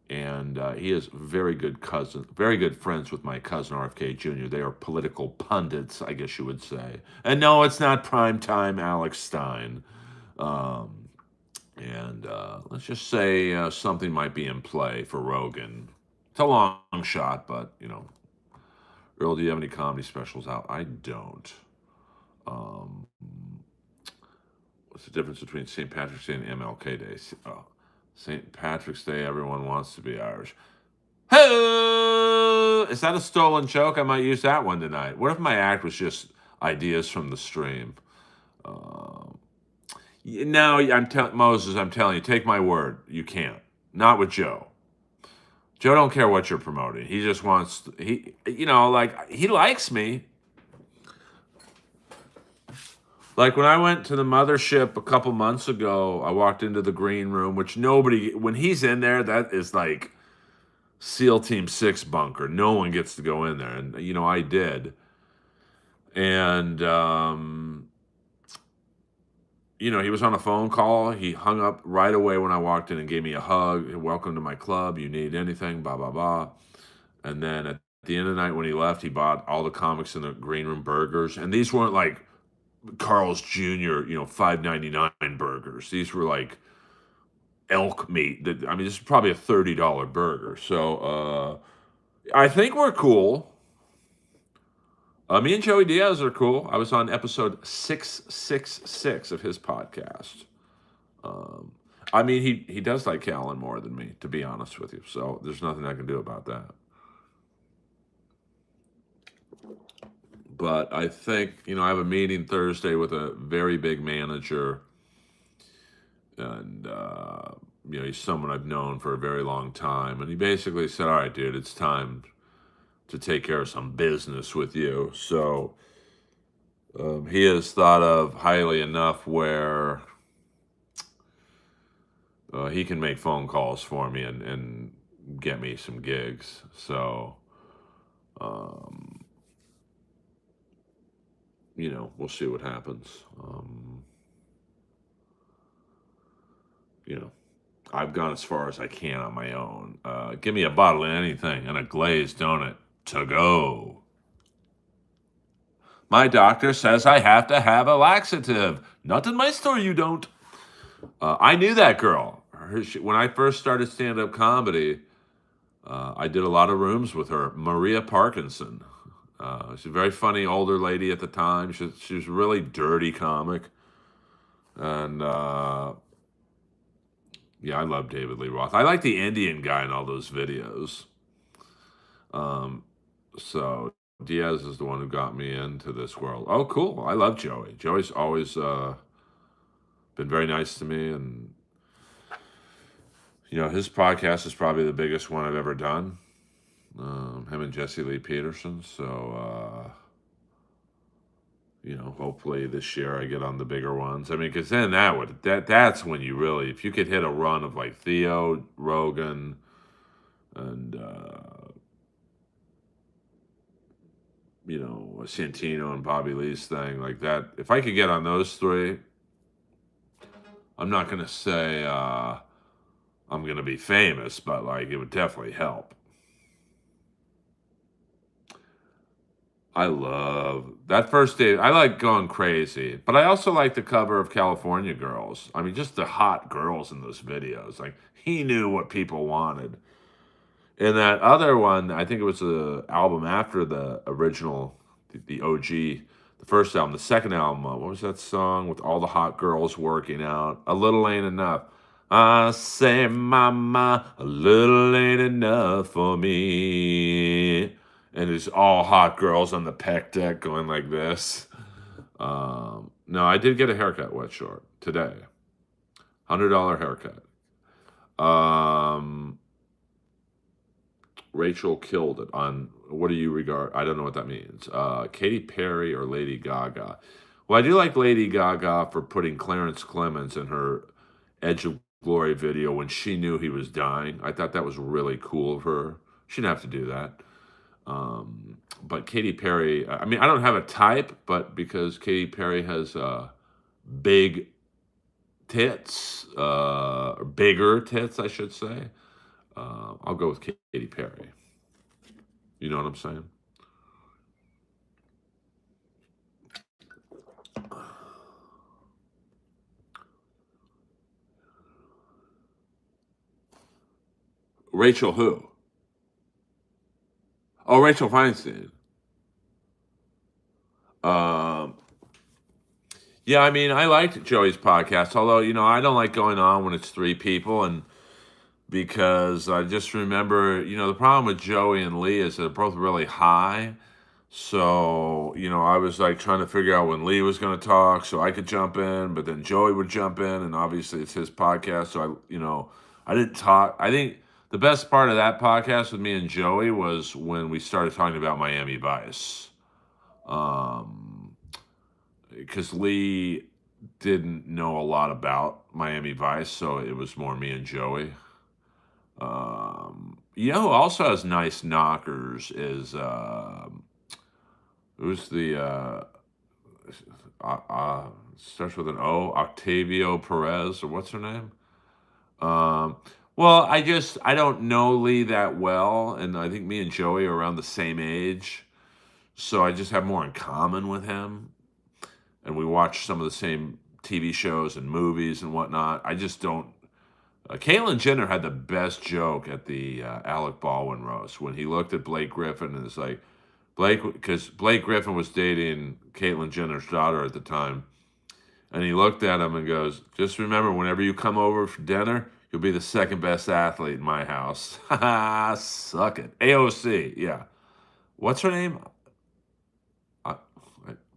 and he is very good friends with my cousin RFK Jr. They are political pundits, I guess you would say. And no, it's not primetime Alex Stein. And let's just say something might be in play for Rogan. It's a long shot, but, Earl, do you have any comedy specials out? I don't. What's the difference between St. Patrick's Day and MLK Day? Oh, St. Patrick's Day, everyone wants to be Irish. Hey, is that a stolen joke? I might use that one tonight. What if my act was just ideas from the stream? No, Moses, I'm telling you, take my word, you can't. Not with Joe. Joe don't care what you're promoting. He just wants he likes me. Like when I went to the mothership a couple months ago, I walked into the green room, which when he's in there, that is like SEAL Team 6 bunker. No one gets to go in there. And, I did. And, he was on a phone call. He hung up right away when I walked in and gave me a hug. Welcome to my club. You need anything, blah, blah, blah. And then at the end of the night when he left, he bought all the comics in the green room burgers. And these weren't like Carl's Jr., $5.99 burgers. These were like elk meat. This is probably a $30 burger. So I think we're cool. Me and Joey Diaz are cool. I was on episode 666 of his podcast. He does like Callan more than me, to be honest with you. So there's nothing I can do about that. But I think, I have a meeting Thursday with a very big manager. And, he's someone I've known for a very long time. And he basically said, all right, dude, it's time to take care of some business with you. So he is thought of highly enough where he can make phone calls for me and get me some gigs. So, we'll see what happens. I've gone as far as I can on my own. Give me a bottle of anything and a glazed donut to go. My doctor says I have to have a laxative. Not in my store, you don't. I knew that girl. When I first started stand-up comedy, I did a lot of rooms with her. Maria Parkinson. She's a very funny older lady at the time. She was a really dirty comic. And, I love David Lee Roth. I like the Indian guy in all those videos. So Diaz is the one who got me into this world. Oh, cool. I love Joey. Joey's always been very nice to me. And, his podcast is probably the biggest one I've ever done. Him and Jesse Lee Peterson. So, hopefully this year I get on the bigger ones. Because then that's when you really, if you could hit a run of like Theo, Rogan, and, Santino and Bobby Lee's thing like that. If I could get on those three, I'm not going to say I'm going to be famous, but it would definitely help. I love that first day. I like going crazy, but I also like the cover of California Girls. I mean, just the hot girls in those videos. Like he knew what people wanted. And that other one, I think it was the album after the original, the OG, the first album, the second album. What was that song with all the hot girls working out? A little ain't enough. I say, mama, a little ain't enough for me. And it's all hot girls on the pec deck going like this. No, I did get a haircut, Wet Short, today. $100 haircut. Um, Rachel killed it on what do you regard? I don't know what that means. Katy Perry or Lady Gaga? Well, I do like Lady Gaga for putting Clarence Clemens in her Edge of Glory video when she knew he was dying. I thought that was really cool of her. She didn't have to do that. But Katy Perry, I mean, I don't have a type, but because Katy Perry has big tits, or bigger tits, I should say, I'll go with Katy Perry. You know what I'm saying? Rachel who? Oh, Rachel Feinstein. Um, yeah, I mean, I liked Joey's podcast, although, I don't like going on when it's three people, and because I just remember, the problem with Joey and Lee is they're both really high. So, I was like trying to figure out when Lee was going to talk so I could jump in, but then Joey would jump in, and obviously it's his podcast. So I didn't talk. I think the best part of that podcast with me and Joey was when we started talking about Miami Vice. Because Lee didn't know a lot about Miami Vice, so it was more me and Joey. Who also has nice knockers is who's the starts with an O, Octavio Perez, or what's her name? Um, well, I don't know Lee that well, and I think me and Joey are around the same age, so I just have more in common with him, and we watch some of the same TV shows and movies and whatnot. I just don't. Caitlyn Jenner had the best joke at the Alec Baldwin roast when he looked at Blake Griffin and it's like, because Blake Griffin was dating Caitlyn Jenner's daughter at the time. And he looked at him and goes, just remember, whenever you come over for dinner, you'll be the second best athlete in my house. Ha ha, suck it. AOC, yeah. What's her name? Uh,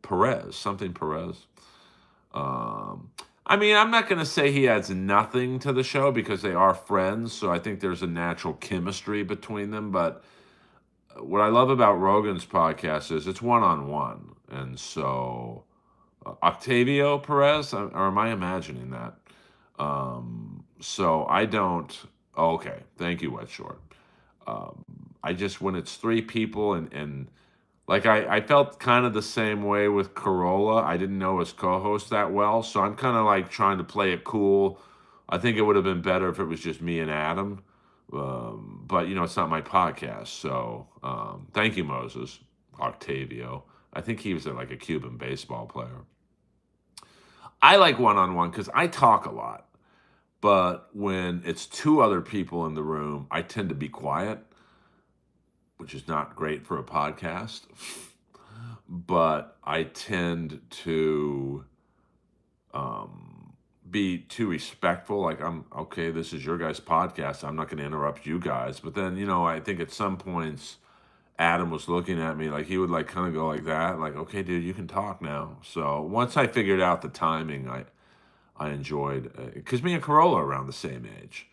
Perez, something Perez. I mean, I'm not going to say he adds nothing to the show because they are friends. So I think there's a natural chemistry between them. But what I love about Rogan's podcast is it's one-on-one. And so Octavio Perez, or am I imagining that? So I don't. Oh, okay. Thank you, Wet Short. Um, I just, when it's three people and like I felt kind of the same way with Corolla. I didn't know his co-host that well, so I'm kind of like trying to play it cool. I think it would have been better if it was just me and Adam, but it's not my podcast. So thank you, Moses Octavio. I think he was like a Cuban baseball player. I like one-on-one because I talk a lot, but when it's two other people in the room, I tend to be quiet, which is not great for a podcast. But I tend to be too respectful. Like, I'm okay, this is your guys' podcast. I'm not going to interrupt you guys. But then, I think at some points, Adam was looking at me like he would like kind of go like that, like, okay, dude, you can talk now. So once I figured out the timing, I enjoyed because me and Corolla are around the same age.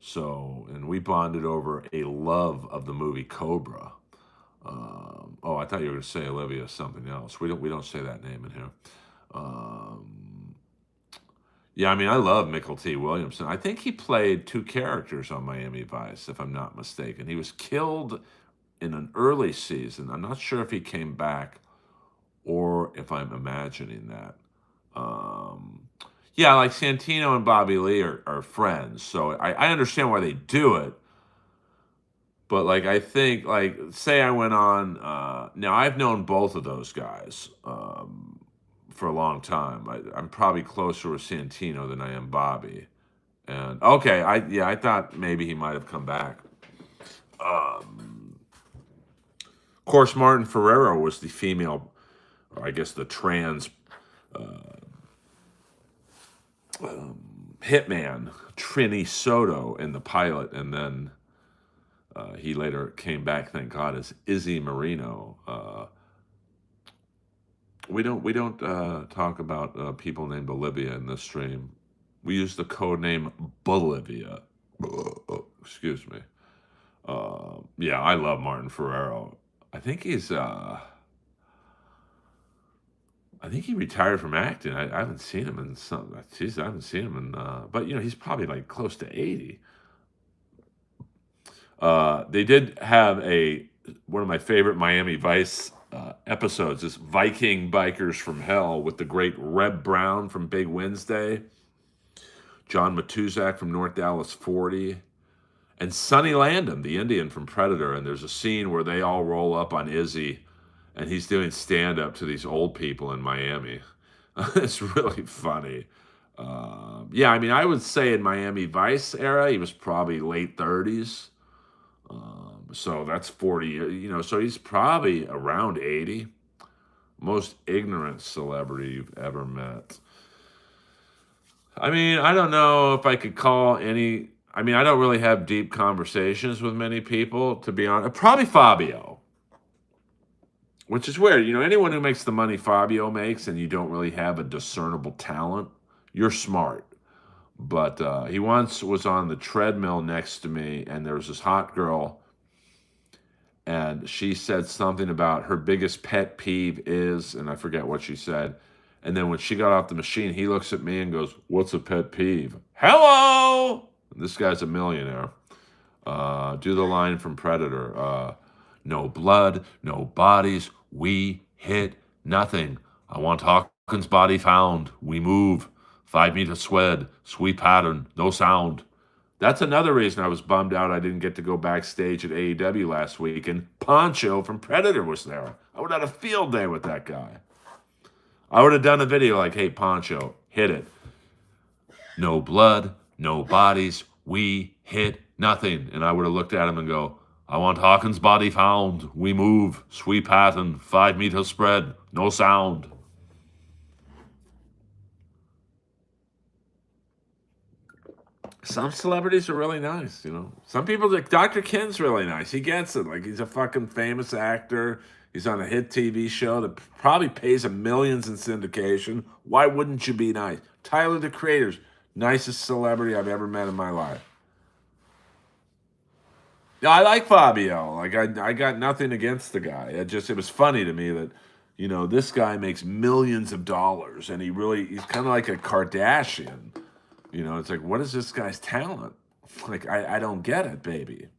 So, and we bonded over a love of the movie Cobra. Oh, I thought you were going to say Olivia something else. We don't say that name in here. Yeah, I mean, I love Michael T. Williamson. I think he played two characters on Miami Vice, if I'm not mistaken. He was killed in an early season. I'm not sure if he came back or if I'm imagining that. Yeah, like Santino and Bobby Lee are friends, so I understand why they do it. But like I think like say I went on now I've known both of those guys for a long time. I'm probably closer with Santino than I am Bobby. And okay, I thought maybe he might have come back. Of course, Martin Ferrero was the female, or I guess the trans hitman, Trini Soto in the pilot, and then he later came back, thank God, as Izzy Marino. We don't talk about people named Olivia in this stream. We use the code name Bolivia. Excuse me. Yeah, I love Martin Ferrero. I think he retired from acting. I haven't seen him in some. Geez, I haven't seen him in. But he's probably like close to 80. They did have one of my favorite Miami Vice episodes is Viking Bikers from Hell with the great Reb Brown from Big Wednesday, John Matuzak from North Dallas 40, and Sonny Landham, the Indian from Predator. And there's a scene where they all roll up on Izzy, and he's doing stand-up to these old people in Miami. It's really funny. Yeah, I mean, I would say in Miami Vice era, he was probably late 30s. So that's 40, so he's probably around 80. Most ignorant celebrity you've ever met. I mean, I don't know if I could call any. I mean, I don't really have deep conversations with many people, to be honest. Probably Fabio, which is weird. Anyone who makes the money Fabio makes and you don't really have a discernible talent, you're smart. But he once was on the treadmill next to me, and there was this hot girl, and she said something about her biggest pet peeve is, and I forget what she said. And then when she got off the machine, he looks at me and goes, "What's a pet peeve?" Hello! This guy's a millionaire. Do the line from Predator. No blood, no bodies, we hit nothing. I want Hawkins' body found. We move. 5-meter sweat, sweep pattern, no sound. That's another reason I was bummed out I didn't get to go backstage at AEW last week, and Poncho from Predator was there. I would have had a field day with that guy. I would have done a video like, "Hey, Poncho, hit it. No blood, no bodies, we hit nothing." And I would have looked at him and go, "I want Hawkins' body found. We move, sweep pattern, 5-meter spread, no sound." Some celebrities are really nice, Some people, like Dr. Ken's really nice. He gets it. Like, he's a fucking famous actor. He's on a hit TV show that probably pays him millions in syndication. Why wouldn't you be nice? Tyler, the Creator's nicest celebrity I've ever met in my life. Yeah, I like Fabio. Like, I got nothing against the guy. It was funny to me that, this guy makes millions of dollars, and he's kind of like a Kardashian. It's like, what is this guy's talent? Like, I don't get it, baby.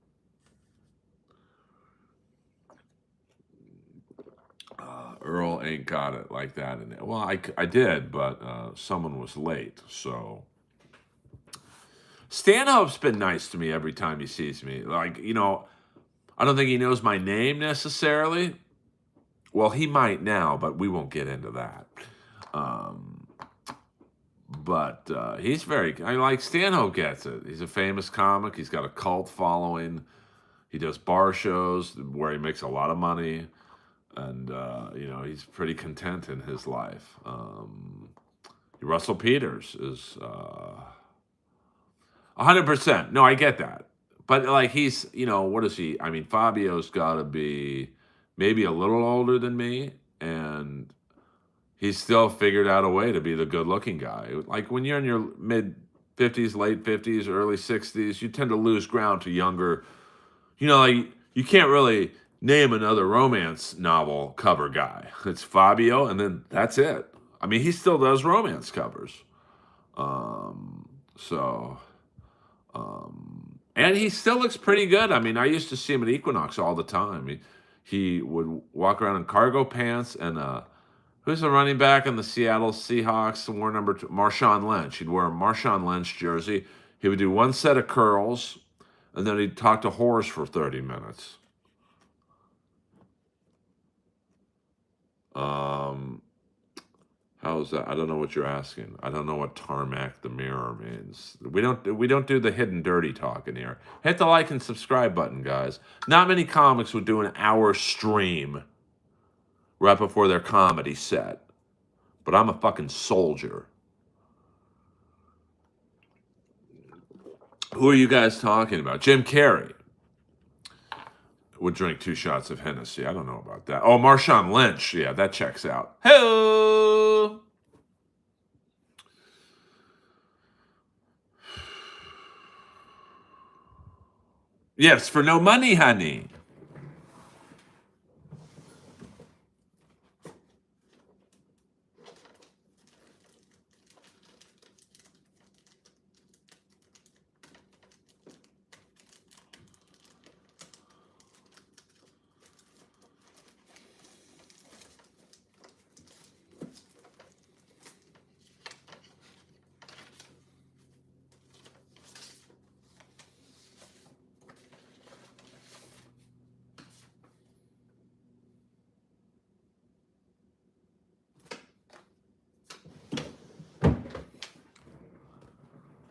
Earl ain't got it like that. Well, I did, but someone was late. So Stanhope's been nice to me every time he sees me. Like, I don't think he knows my name necessarily. Well, he might now, but we won't get into that. But he's I like Stanhope gets it. He's a famous comic. He's got a cult following. He does bar shows where he makes a lot of money. And, he's pretty content in his life. Russell Peters is 100%. No, I get that. But, like, he's, what is he? I mean, Fabio's got to be maybe a little older than me. And he's still figured out a way to be the good-looking guy. Like, when you're in your mid-50s, late 50s, early 60s, you tend to lose ground to younger. Like, you can't really name another romance novel cover guy. It's Fabio, and then that's it. I mean, he still does romance covers. And he still looks pretty good. I mean, I used to see him at Equinox all the time. He would walk around in cargo pants and who's the running back in the Seattle Seahawks? Wore number 2, Marshawn Lynch. He'd wear a Marshawn Lynch jersey. He would do one set of curls, And then he'd talk to whores for 30 minutes. How's that? I don't know what you're asking. I don't know what tarmac the mirror means. We don't do the hidden dirty talk in here. Hit the like and subscribe button, guys. Not many comics would do an hour stream right before their comedy set. But I'm a fucking soldier. Who are you guys talking about? Jim Carrey would drink 2 shots of Hennessy. I don't know about that. Oh, Marshawn Lynch. Yeah, that checks out. Hello. Yes, for no money, honey.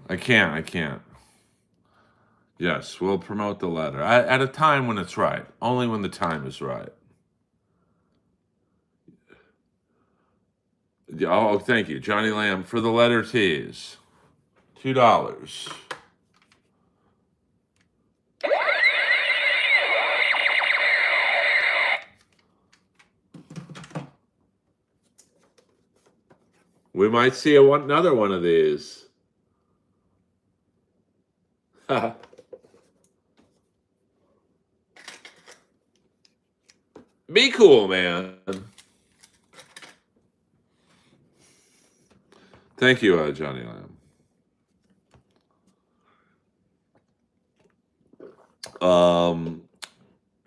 I can't. Yes, we'll promote the letter. At a time when it's right. Only when the time is right. Oh, thank you. Johnny Lamb for the letter T's. $2. We might see another one of these. Be cool, man. Thank you, Johnny Lamb.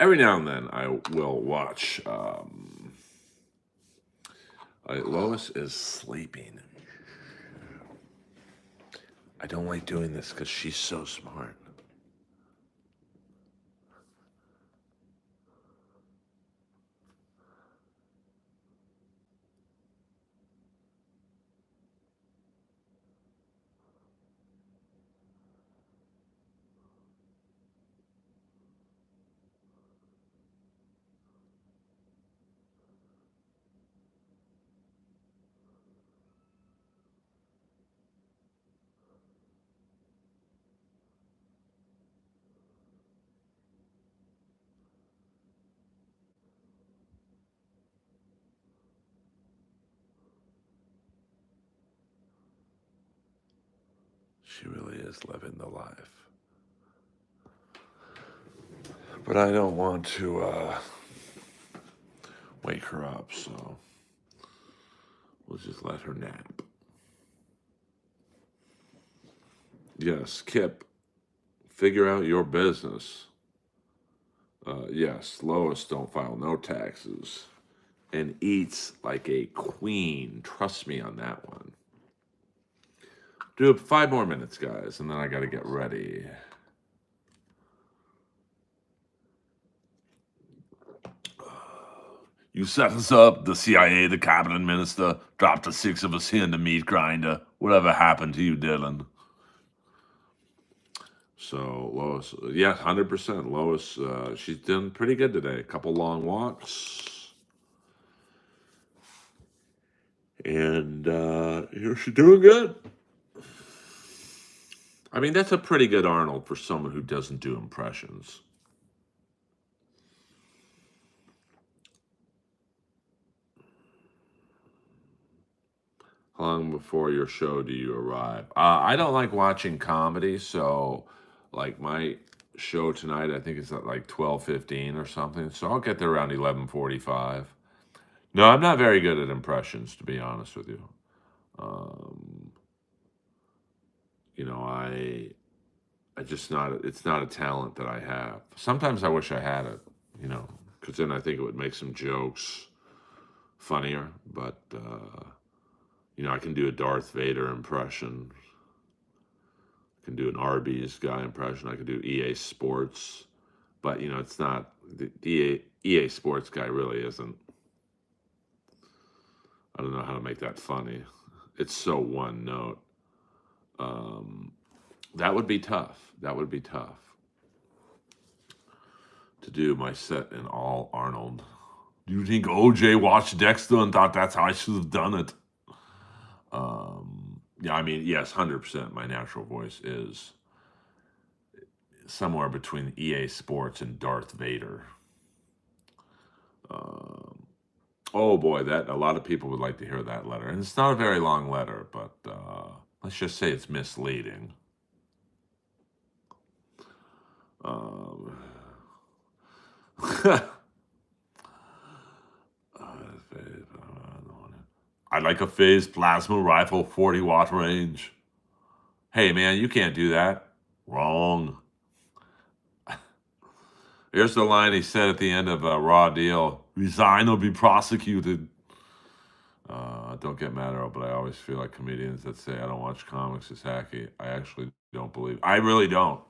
Every now and then I will watch. Lois is sleeping. I don't like doing this because she's so smart. She really is living the life. But I don't want to wake her up, so we'll just let her nap. Yes, Kip, figure out your business. Yes, Lois don't file no taxes and eats like a queen. Trust me on that one. Do 5 more minutes, guys, and then I got to get ready. You set us up, the CIA, the cabinet minister, dropped the 6 of us here in the meat grinder. Whatever happened to you, Dylan? So Lois, yeah, 100%. Lois, she's done pretty good today. A couple long walks. And she's doing good. I mean, that's a pretty good Arnold for someone who doesn't do impressions. How long before your show do you arrive? I don't like watching comedy, so like my show tonight, I think it's at like 12:15 or something. So I'll get there around 11:45. No, I'm not very good at impressions, to be honest with you. I just not. It's not a talent that I have. Sometimes I wish I had it, because then I think it would make some jokes funnier. But I can do a Darth Vader impression. can do an Arby's guy impression. I could do EA Sports, but it's not the EA Sports guy. Really isn't. I don't know how to make that funny. It's so one note. Um, that would be tough. That would be tough to do my set in all Arnold. Do you think OJ watched Dexter and thought that's how I should have done it? Yeah, I mean, yes, 100%. My natural voice is somewhere between EA Sports and Darth Vader. Oh boy, that a lot of people would like to hear that letter, and it's not a very long letter, but let's just say it's misleading. I like a phased plasma rifle, 40-watt range. Hey man, you can't do that. Wrong. Here's the line he said at the end of a Raw Deal: "Resign or be prosecuted." Don't get mad, Earl, but I always feel like comedians that say I don't watch comics is hacky. I actually don't believe. I really don't,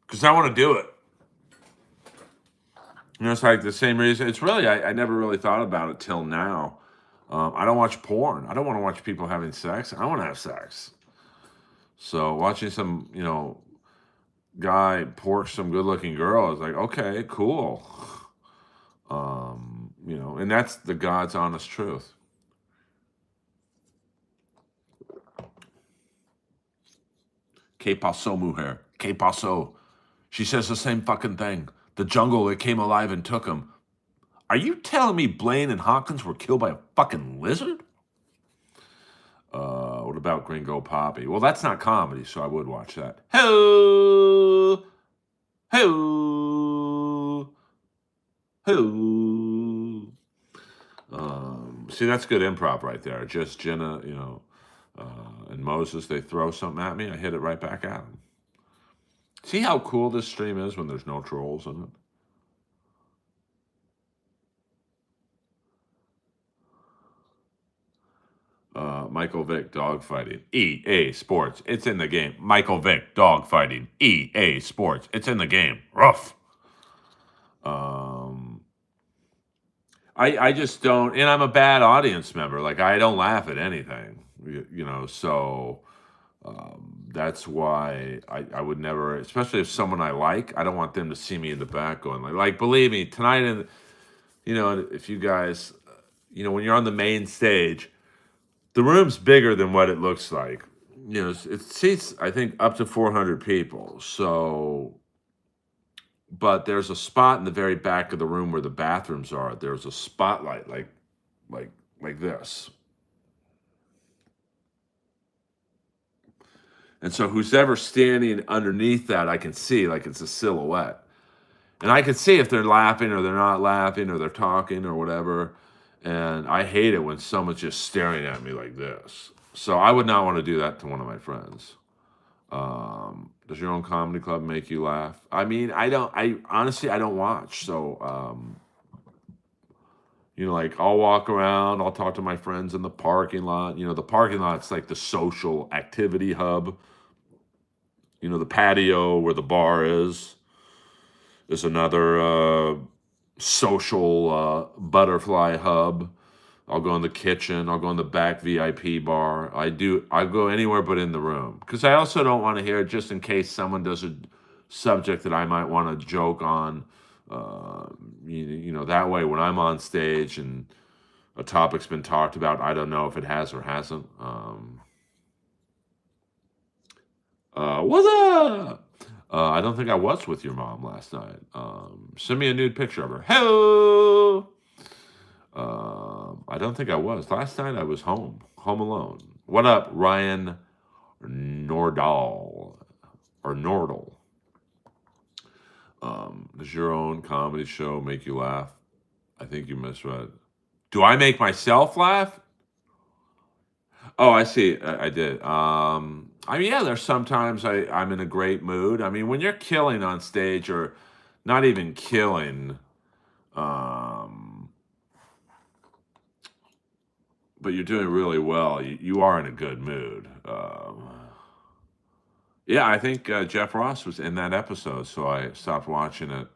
because I want to do it. It's like the same reason. It's really I never really thought about it till now. I don't watch porn. I don't want to watch people having sex. I want to have sex. So watching some guy pork some good-looking girl is like, okay, cool. And that's the God's honest truth. Que pasó, mujer? Que pasó? She says the same fucking thing. The jungle, it came alive and took him. Are you telling me Blaine and Hawkins were killed by a fucking lizard? What about Gringo Poppy? Well, that's not comedy, so I would watch that. Ho! Ho! Ho! See, that's good improv right there. Just Jenna, and Moses, they throw something at me, I hit it right back at them. See how cool this stream is when there's no trolls in it? Michael Vick, dogfighting. EA Sports, it's in the game. Michael Vick, dogfighting. EA Sports, it's in the game. Rough. I just don't, and I'm a bad audience member. Like, I don't laugh at anything, so that's why I would never, especially if someone I like, I don't want them to see me in the back going like believe me, tonight, and if you guys, when you're on the main stage, the room's bigger than what it looks like. It seats, I think, up to 400 people. So, but there's a spot in the very back of the room where the bathrooms are. There's a spotlight like this. And so who's ever standing underneath that, I can see like it's a silhouette. And I can see if they're laughing or they're not laughing or they're talking or whatever. And I hate it when someone's just staring at me like this. So I would not want to do that to one of my friends. Does your own comedy club make you laugh? I mean, I honestly don't watch. So, like I'll walk around, I'll talk to my friends in the parking lot. The parking lot's like the social activity hub. The patio where the bar is another social butterfly hub. I'll go in the kitchen. I'll go in the back VIP bar. I go anywhere but in the room, because I also don't want to hear it, just in case someone does a subject that I might want to joke on. That way when I'm on stage and a topic's been talked about, I don't know if it has or hasn't. What's up? I don't think I was with your mom last night. Send me a nude picture of her. Hello. I don't think I was. Last night I was home alone. What up, Ryan Nordal or Nordal? Does your own comedy show make you laugh? I think you misread. Do I make myself laugh? Oh, I see. I did. Yeah, there's sometimes I'm in a great mood. I mean, when you're killing on stage, or not even killing, but you're doing really well, you are in a good mood. Yeah, I think Jeff Ross was in that episode, so I stopped watching it.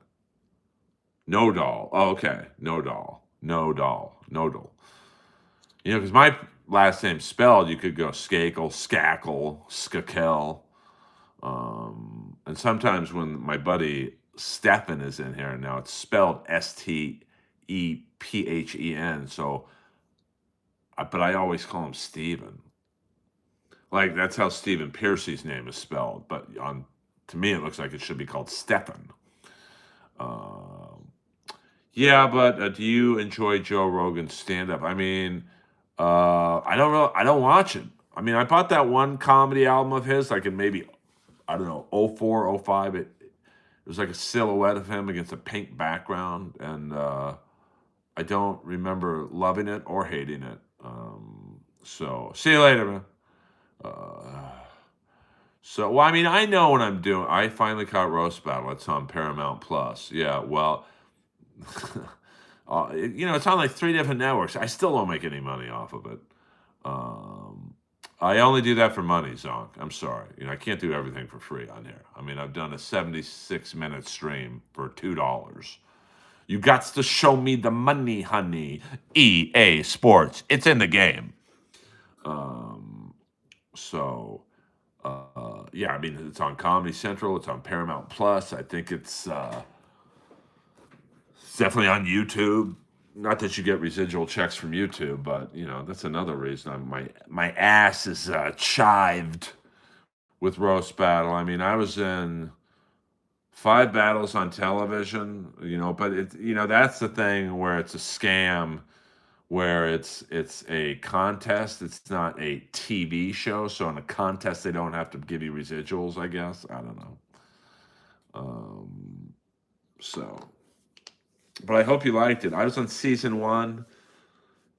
No doll. Oh, okay. No doll. No doll. No doll. You know, because my last name spelled, you could go Skakel, Skakel, Skakel. And sometimes when my buddy Stephen is in here, now it's spelled Stephen. So, but I always call him Steven. Like that's how Stephen Piercy's name is spelled. But to me, it looks like it should be called Stephen. Um, yeah, but do you enjoy Joe Rogan's stand up? I mean, I don't watch it. I mean, I bought that one comedy album of his, like in maybe, I don't know, '04, '05. It was like a silhouette of him against a pink background. And I don't remember loving it or hating it. So see you later, man. Uh, well, I mean, I know what I'm doing. I finally caught Roast Battle. It's on Paramount Plus. Yeah, well, it's on like 3 different networks. I still don't make any money off of it. I only do that for money, Zonk. I'm sorry. I can't do everything for free on here. I mean, I've done a 76-minute stream for $2. You got to show me the money, honey. EA Sports. It's in the game. Yeah, I mean, it's on Comedy Central. It's on Paramount Plus. I think it's definitely on YouTube. Not that you get residual checks from YouTube, but that's another reason my ass is chived with Roast Battle. I mean, I was in 5 battles on television, but that's the thing where it's a scam, where it's a contest. It's not a TV show. So in a contest, they don't have to give you residuals, I guess. I don't know. But I hope you liked it. I was on season 1,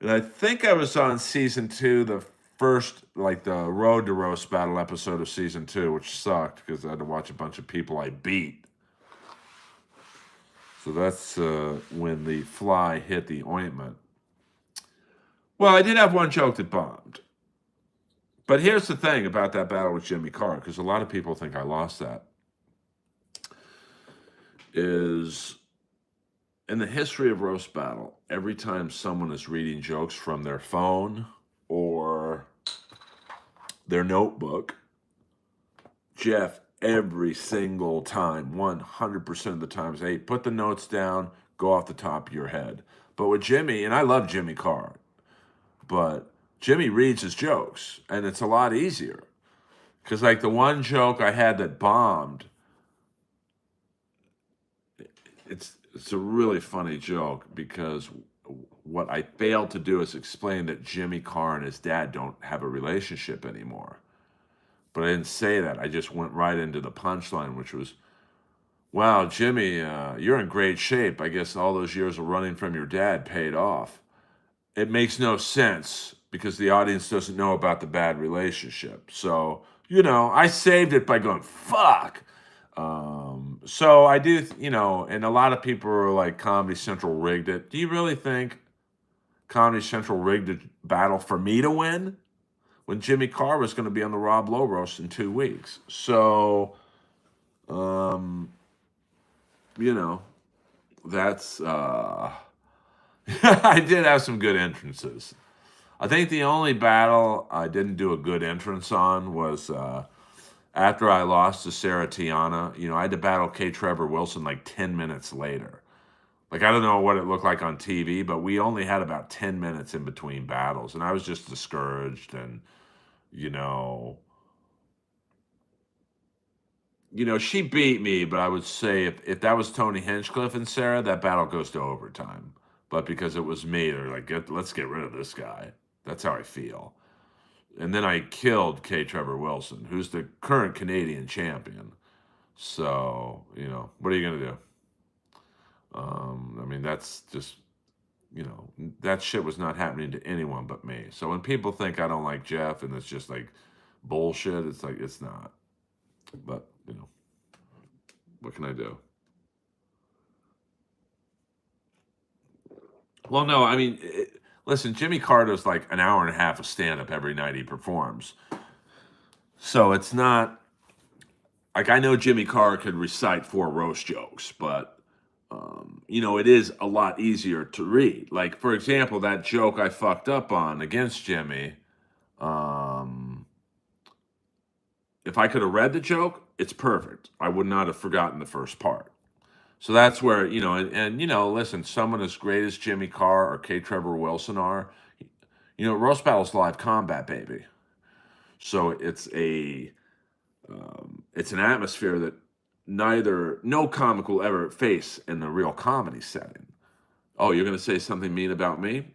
and I think I was on season 2, the first, like the Road to Roast Battle episode of season 2, which sucked because I had to watch a bunch of people I beat. So that's when the fly hit the ointment. Well, I did have one joke that bombed. But here's the thing about that battle with Jimmy Carr, because a lot of people think I lost that, is in the history of Roast Battle, every time someone is reading jokes from their phone or their notebook, Jeff, every single time, 100% of the times, hey, put the notes down, go off the top of your head. But with Jimmy, and I love Jimmy Carr, but Jimmy reads his jokes, and it's a lot easier. Because like the one joke I had that bombed, it's a really funny joke, because what I failed to do is explain that Jimmy Carr and his dad don't have a relationship anymore. But I didn't say that. I just went right into the punchline, which was, wow, Jimmy, you're in great shape. I guess all those years of running from your dad paid off. It makes no sense because the audience doesn't know about the bad relationship. So, I saved it by going, fuck. So I do, and a lot of people are like, Comedy Central rigged it. Do you really think Comedy Central rigged a battle for me to win when Jimmy Carr was going to be on the Rob Lowe roast in 2 weeks? So, that's, I did have some good entrances. I think the only battle I didn't do a good entrance on was after I lost to Sarah Tiana. I had to battle K. Trevor Wilson like 10 minutes later. Like, I don't know what it looked like on TV, but we only had about 10 minutes in between battles, and I was just discouraged. And, she beat me, but I would say if that was Tony Hinchcliffe and Sarah, that battle goes to overtime. But because it was me, they're like, let's get rid of this guy. That's how I feel. And then I killed K. Trevor Wilson, who's the current Canadian champion. So, what are you going to do? I mean, that's just, that shit was not happening to anyone but me. So when people think I don't like Jeff and it's just like bullshit, it's like, it's not. But, what can I do? Well, no, I mean, listen, Jimmy Carr does like an hour and a half of stand-up every night he performs. So it's not like I know Jimmy Carr could recite 4 roast jokes, but it is a lot easier to read. Like for example, that joke I fucked up on against Jimmy. Um, if I could have read the joke, it's perfect. I would not have forgotten the first part. So that's where, listen, someone as great as Jimmy Carr or K. Trevor Wilson are, roast battle's live combat, baby. So it's an atmosphere that no comic will ever face in the real comedy setting. Oh, you're going to say something mean about me?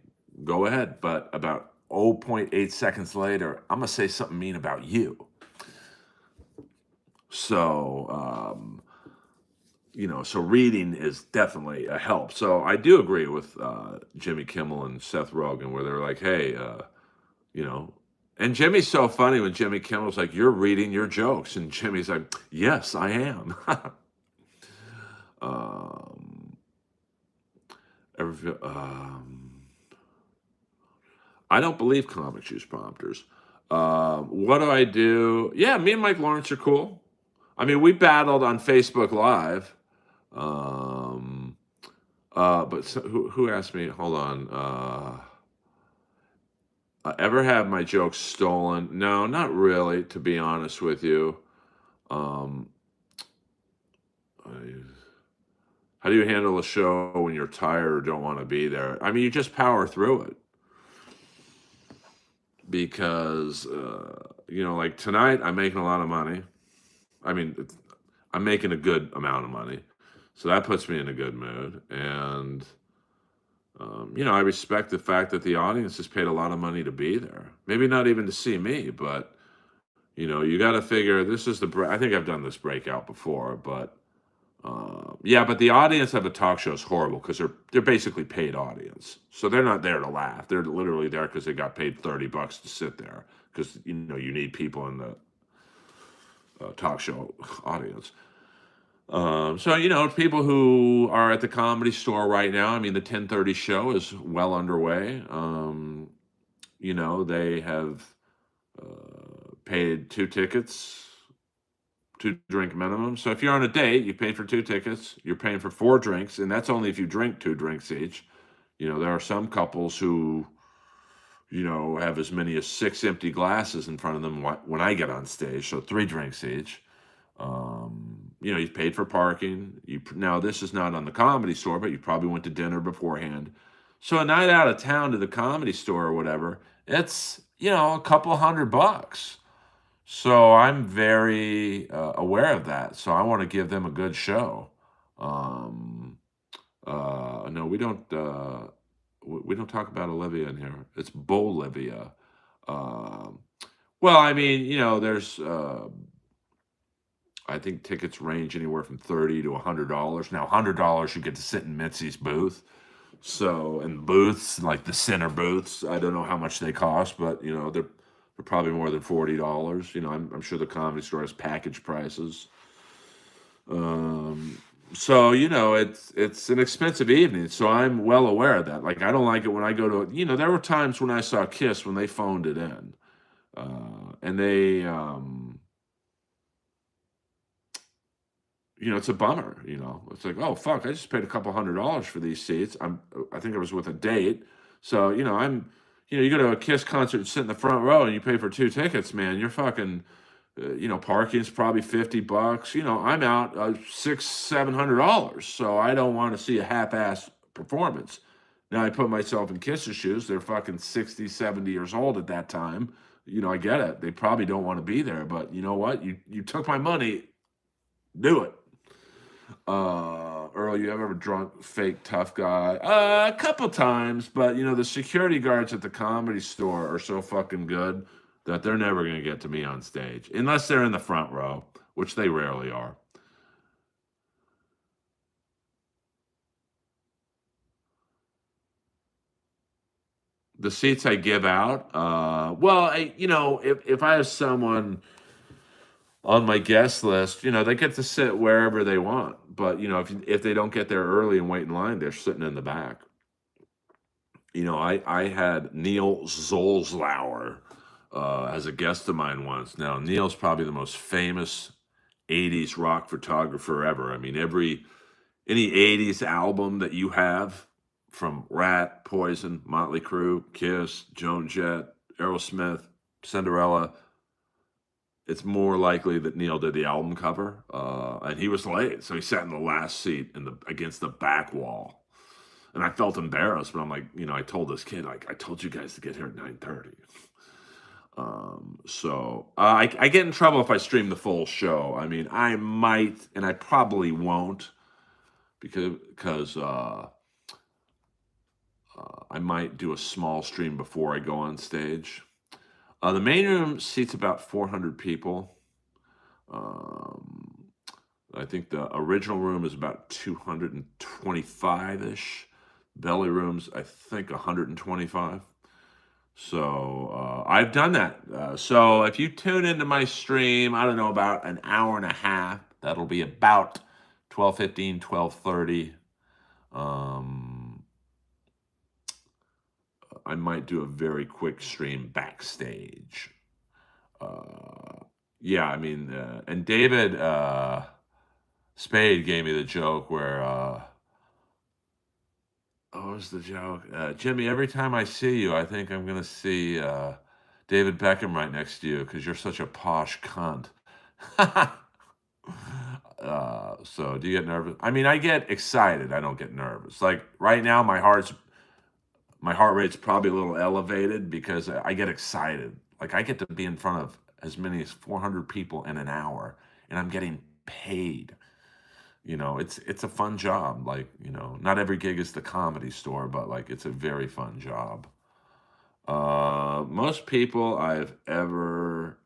Go ahead. But about 0.8 seconds later, I'm going to say something mean about you. So, so reading is definitely a help. So I do agree with Jimmy Kimmel and Seth Rogen, where they're like, hey, you know, and Jimmy's so funny when Jimmy Kimmel's like, you're reading your jokes. And Jimmy's like, yes, I am. um, I don't believe comics use prompters. What do I do? Yeah, me and Mike Lawrence are cool. I mean, we battled on Facebook Live. Um, but who asked me? Hold on. Ever have my jokes stolen? No, not really, to be honest with you. Um, how do you handle a show when you're tired or don't want to be there? I mean, you just power through it because, like tonight, I'm making a lot of money. I mean, I'm making a good amount of money. So that puts me in a good mood. And, I respect the fact that the audience has paid a lot of money to be there. Maybe not even to see me, but, you got to figure this is I think I've done this breakout before, but yeah, but the audience of a talk show is horrible because they're basically paid audience, so they're not there to laugh. They're literally there because they got paid $30 to sit there because you need people in the talk show audience. So people who are at the Comedy Store right now. I mean, the 10:30 show is well underway. They have paid 2 tickets. 2-drink minimum. So if you're on a date, you paid for 2 tickets, you're paying for 4 drinks, and that's only if you drink 2 drinks each. There are some couples who, have as many as 6 empty glasses in front of them when I get on stage. So 3 drinks each. You've paid for parking. Now this is not on the Comedy Store, but you probably went to dinner beforehand. So a night out of town to the Comedy Store or whatever, it's a couple $100. So I'm very aware of that. So I want to give them a good show. Um, no, we don't talk about Olivia in here. It's Bolivia. Um, well, I mean, there's I think tickets range anywhere from $30 to $100. Now, $100 you get to sit in Mitzi's booth. So, and booths like the center booths, I don't know how much they cost, but they're probably more than $40. I'm sure the Comedy Store has package prices. So it's an expensive evening. So I'm well aware of that. Like I don't like it when I go to there were times when I saw Kiss when they phoned it in, and they it's a bummer. It's like, oh fuck, I just paid a couple $100 for these seats. I think I was with a date, so you go to a Kiss concert and sit in the front row and you pay for 2 tickets, man. You're fucking, parking's probably $50. I'm out $600-700, so I don't want to see a half-ass performance. Now I put myself in Kiss's shoes. They're fucking 60, 70 years old at that time. I get it. They probably don't want to be there, but you know what? You took my money. Do it. Earl, you ever drunk fake tough guy? A couple times, but the security guards at the Comedy Store are so fucking good that they're never gonna get to me on stage unless they're in the front row, which they rarely are. The seats I give out, well, if I have someone on my guest list, they get to sit wherever they want. But if they don't get there early and wait in line, they're sitting in the back. I had Neil Zolzlauer as a guest of mine once. Now Neil's probably the most famous '80s rock photographer ever. I mean, any '80s album that you have, from Rat, Poison, Motley Crue, Kiss, Joan Jett, Aerosmith, Cinderella, it's more likely that Neil did the album cover, and he was late, so he sat in the last seat against the back wall, and I felt embarrassed, but I'm like, I told this kid, like, I told you guys to get here at 9:30. I get in trouble if I stream the full show. I mean, I might, and I probably won't, because I might do a small stream before I go on stage. The main room seats about 400 people. Um, I think the original room is about 225-ish. Belly room's, I think, 125. So I've done that. So if you tune into my stream, I don't know, about an hour and a half, that'll be about 12:15, 12:30. I might do a very quick stream backstage. Yeah, I mean, and David Spade gave me the joke where, what was the joke? Jimmy, every time I see you, I think I'm going to see David Beckham right next to you because you're such a posh cunt. So do you get nervous? I mean, I get excited. I don't get nervous. Like right now, my heart rate's probably a little elevated because I get excited. Like I get to be in front of as many as 400 people in an hour, and I'm getting paid. It's a fun job. Like, not every gig is the Comedy Store, but like it's a very fun job. Most people I've ever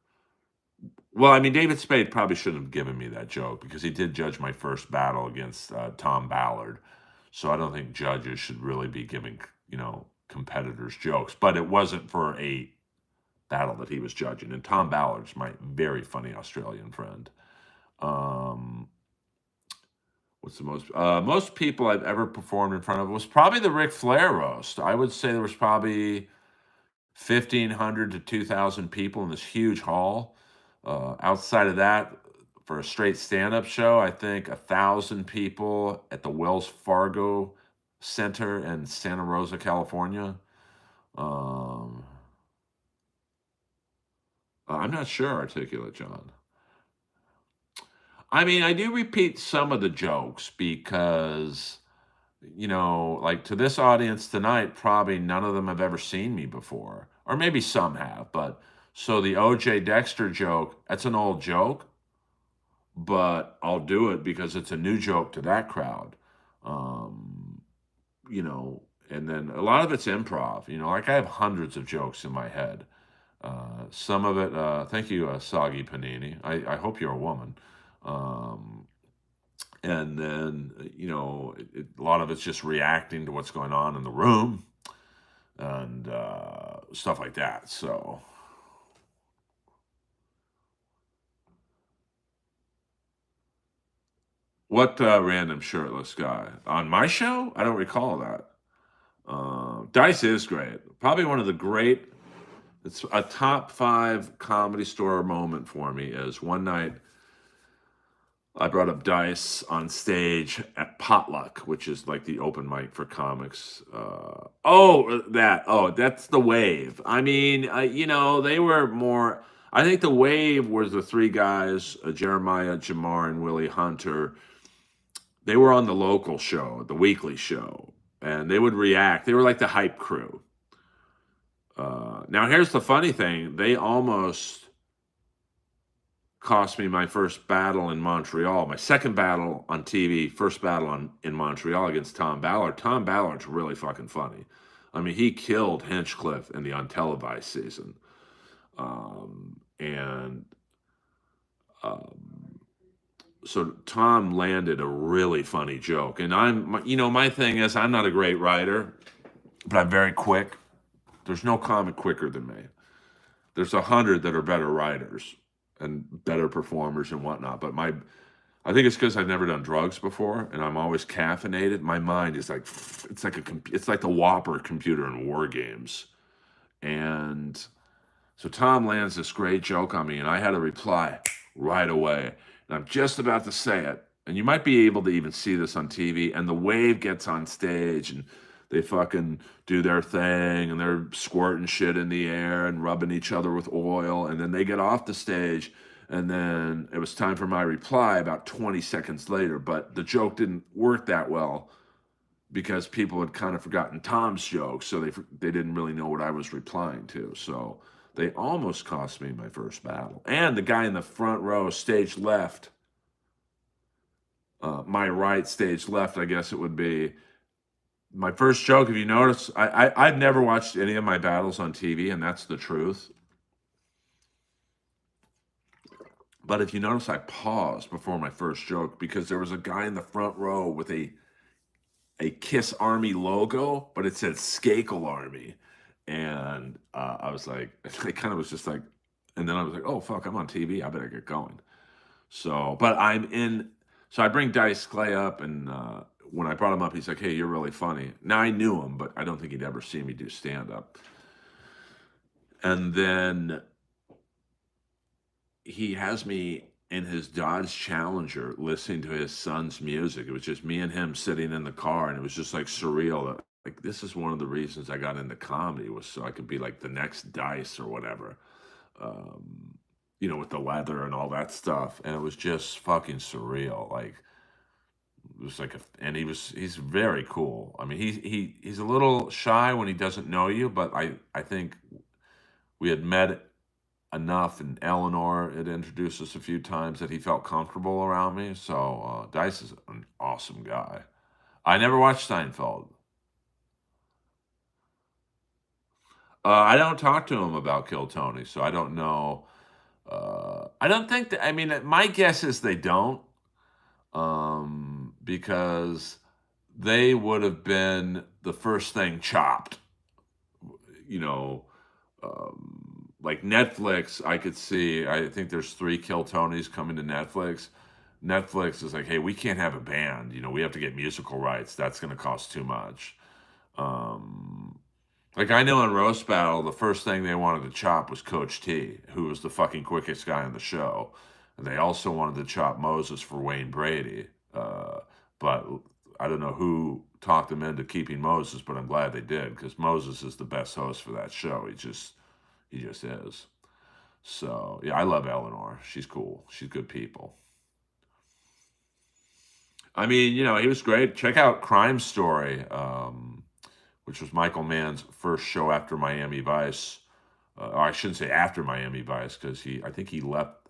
Well, I mean, David Spade probably shouldn't have given me that joke because he did judge my first battle against Tom Ballard. So I don't think judges should really be giving, competitors jokes. But it wasn't for a battle that he was judging. And Tom Ballard's my very funny Australian friend. What's the most people I've ever performed in front of was probably the Ric Flair roast. I would say there was probably 1,500 to 2,000 people in this huge hall. Outside of that, for a straight stand-up show, I think 1,000 people at the Wells Fargo Center in Santa Rosa, California. I'm not sure, Articulate John. I mean, I do repeat some of the jokes because, like to this audience tonight, probably none of them have ever seen me before, or maybe some have, but so the OJ Dexter joke, that's an old joke, but I'll do it because it's a new joke to that crowd. Um, and then a lot of it's improv, like I have hundreds of jokes in my head. Some of it, thank you, Soggy Panini. I hope you're a woman. And then, a lot of it's just reacting to what's going on in the room and stuff like that. So, what random shirtless guy? On my show? I don't recall that. Dice is great. Probably one of the great, it's a top 5 Comedy Store moment for me is one night I brought up Dice on stage at Potluck, which is like the open mic for comics. That's the Wave. I mean, they were more. I think the Wave was the 3 guys, Jeremiah, Jamar, and Willie Hunter. They were on the local show, the weekly show, and they would react. They were like the hype crew. Now, here's the funny thing. They almost cost me my first battle in Montreal, my second battle on TV, first battle in Montreal against Tom Ballard. Tom Ballard's really fucking funny. I mean, he killed Hinchcliffe in the untelevised season. So Tom landed a really funny joke. And my thing is I'm not a great writer, but I'm very quick. There's no comic quicker than me. There's 100 that are better writers and better performers and whatnot. But I think it's because I've never done drugs before, and I'm always caffeinated. My mind is like, it's like the Whopper computer in war games. And so Tom lands this great joke on me, and I had to reply right away. And I'm just about to say it. And you might be able to even see this on TV. And the wave gets on stage and they fucking do their thing and they're squirting shit in the air and rubbing each other with oil. And then they get off the stage. And then it was time for my reply about 20 seconds later. But the joke didn't work that well because people had kind of forgotten Tom's joke. So they didn't really know what I was replying to. So they almost cost me my first battle. And the guy in the front row, stage left, my right, stage left, I guess it would be. My first joke, if you notice, I've never watched any of my battles on TV, and that's the truth. But if you notice, I paused before my first joke because there was a guy in the front row with a Kiss Army logo, but it said Skakel Army. And I was like, I kind of was just like, and then I was like, oh, fuck, I'm on TV. I better get going. So, but so I bring Dice Clay up, and when I brought him up, he's like, hey, you're really funny. Now I knew him, but I don't think he'd ever seen me do stand up. And then he has me in his Dodge Challenger listening to his son's music. It was just me and him sitting in the car, and it was just like surreal. Like, this is one of the reasons I got into comedy, was so I could be like the next Dice or whatever. With the leather and all that stuff. And it was just fucking surreal. Like, it was like and he's very cool. I mean, he's a little shy when he doesn't know you, but I think we had met enough, and Eleanor had introduced us a few times that he felt comfortable around me. So Dice is an awesome guy. I never watched Seinfeld. I don't talk to him about Kill Tony, so I don't know. I don't think that. I mean, my guess is they don't, because they would have been the first thing chopped. You know, like Netflix, I could see. I think there's 3 Kill Tonys coming to Netflix. Netflix is like, hey, we can't have a band. We have to get musical rights. That's going to cost too much. Um, like, I know in Roast Battle, the first thing they wanted to chop was Coach T, who was the fucking quickest guy on the show. And they also wanted to chop Moses for Wayne Brady. But I don't know who talked them into keeping Moses, but I'm glad they did, because Moses is the best host for that show. He just is. So yeah, I love Eleanor. She's cool. She's good people. I mean, he was great. Check out Crime Story, which was Michael Mann's first show after Miami Vice. Or I shouldn't say after Miami Vice, because I think he left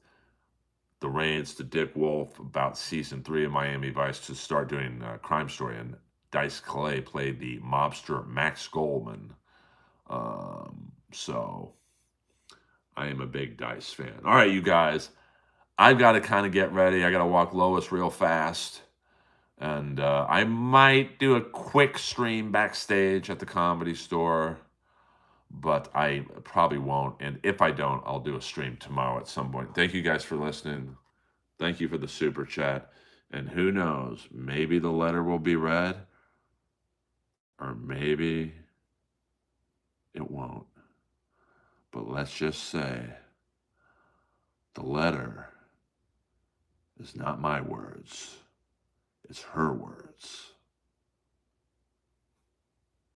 the reins to Dick Wolf about season 3 of Miami Vice to start doing Crime Story. And Dice Clay played the mobster Max Goldman. So I am a big Dice fan. All right, you guys, I've got to kind of get ready. I got to walk Lois real fast. And I might do a quick stream backstage at the Comedy Store, but I probably won't. And if I don't, I'll do a stream tomorrow at some point. Thank you guys for listening. Thank you for the super chat. And who knows, maybe the letter will be read, or maybe it won't. But let's just say the letter is not my words, it's her words.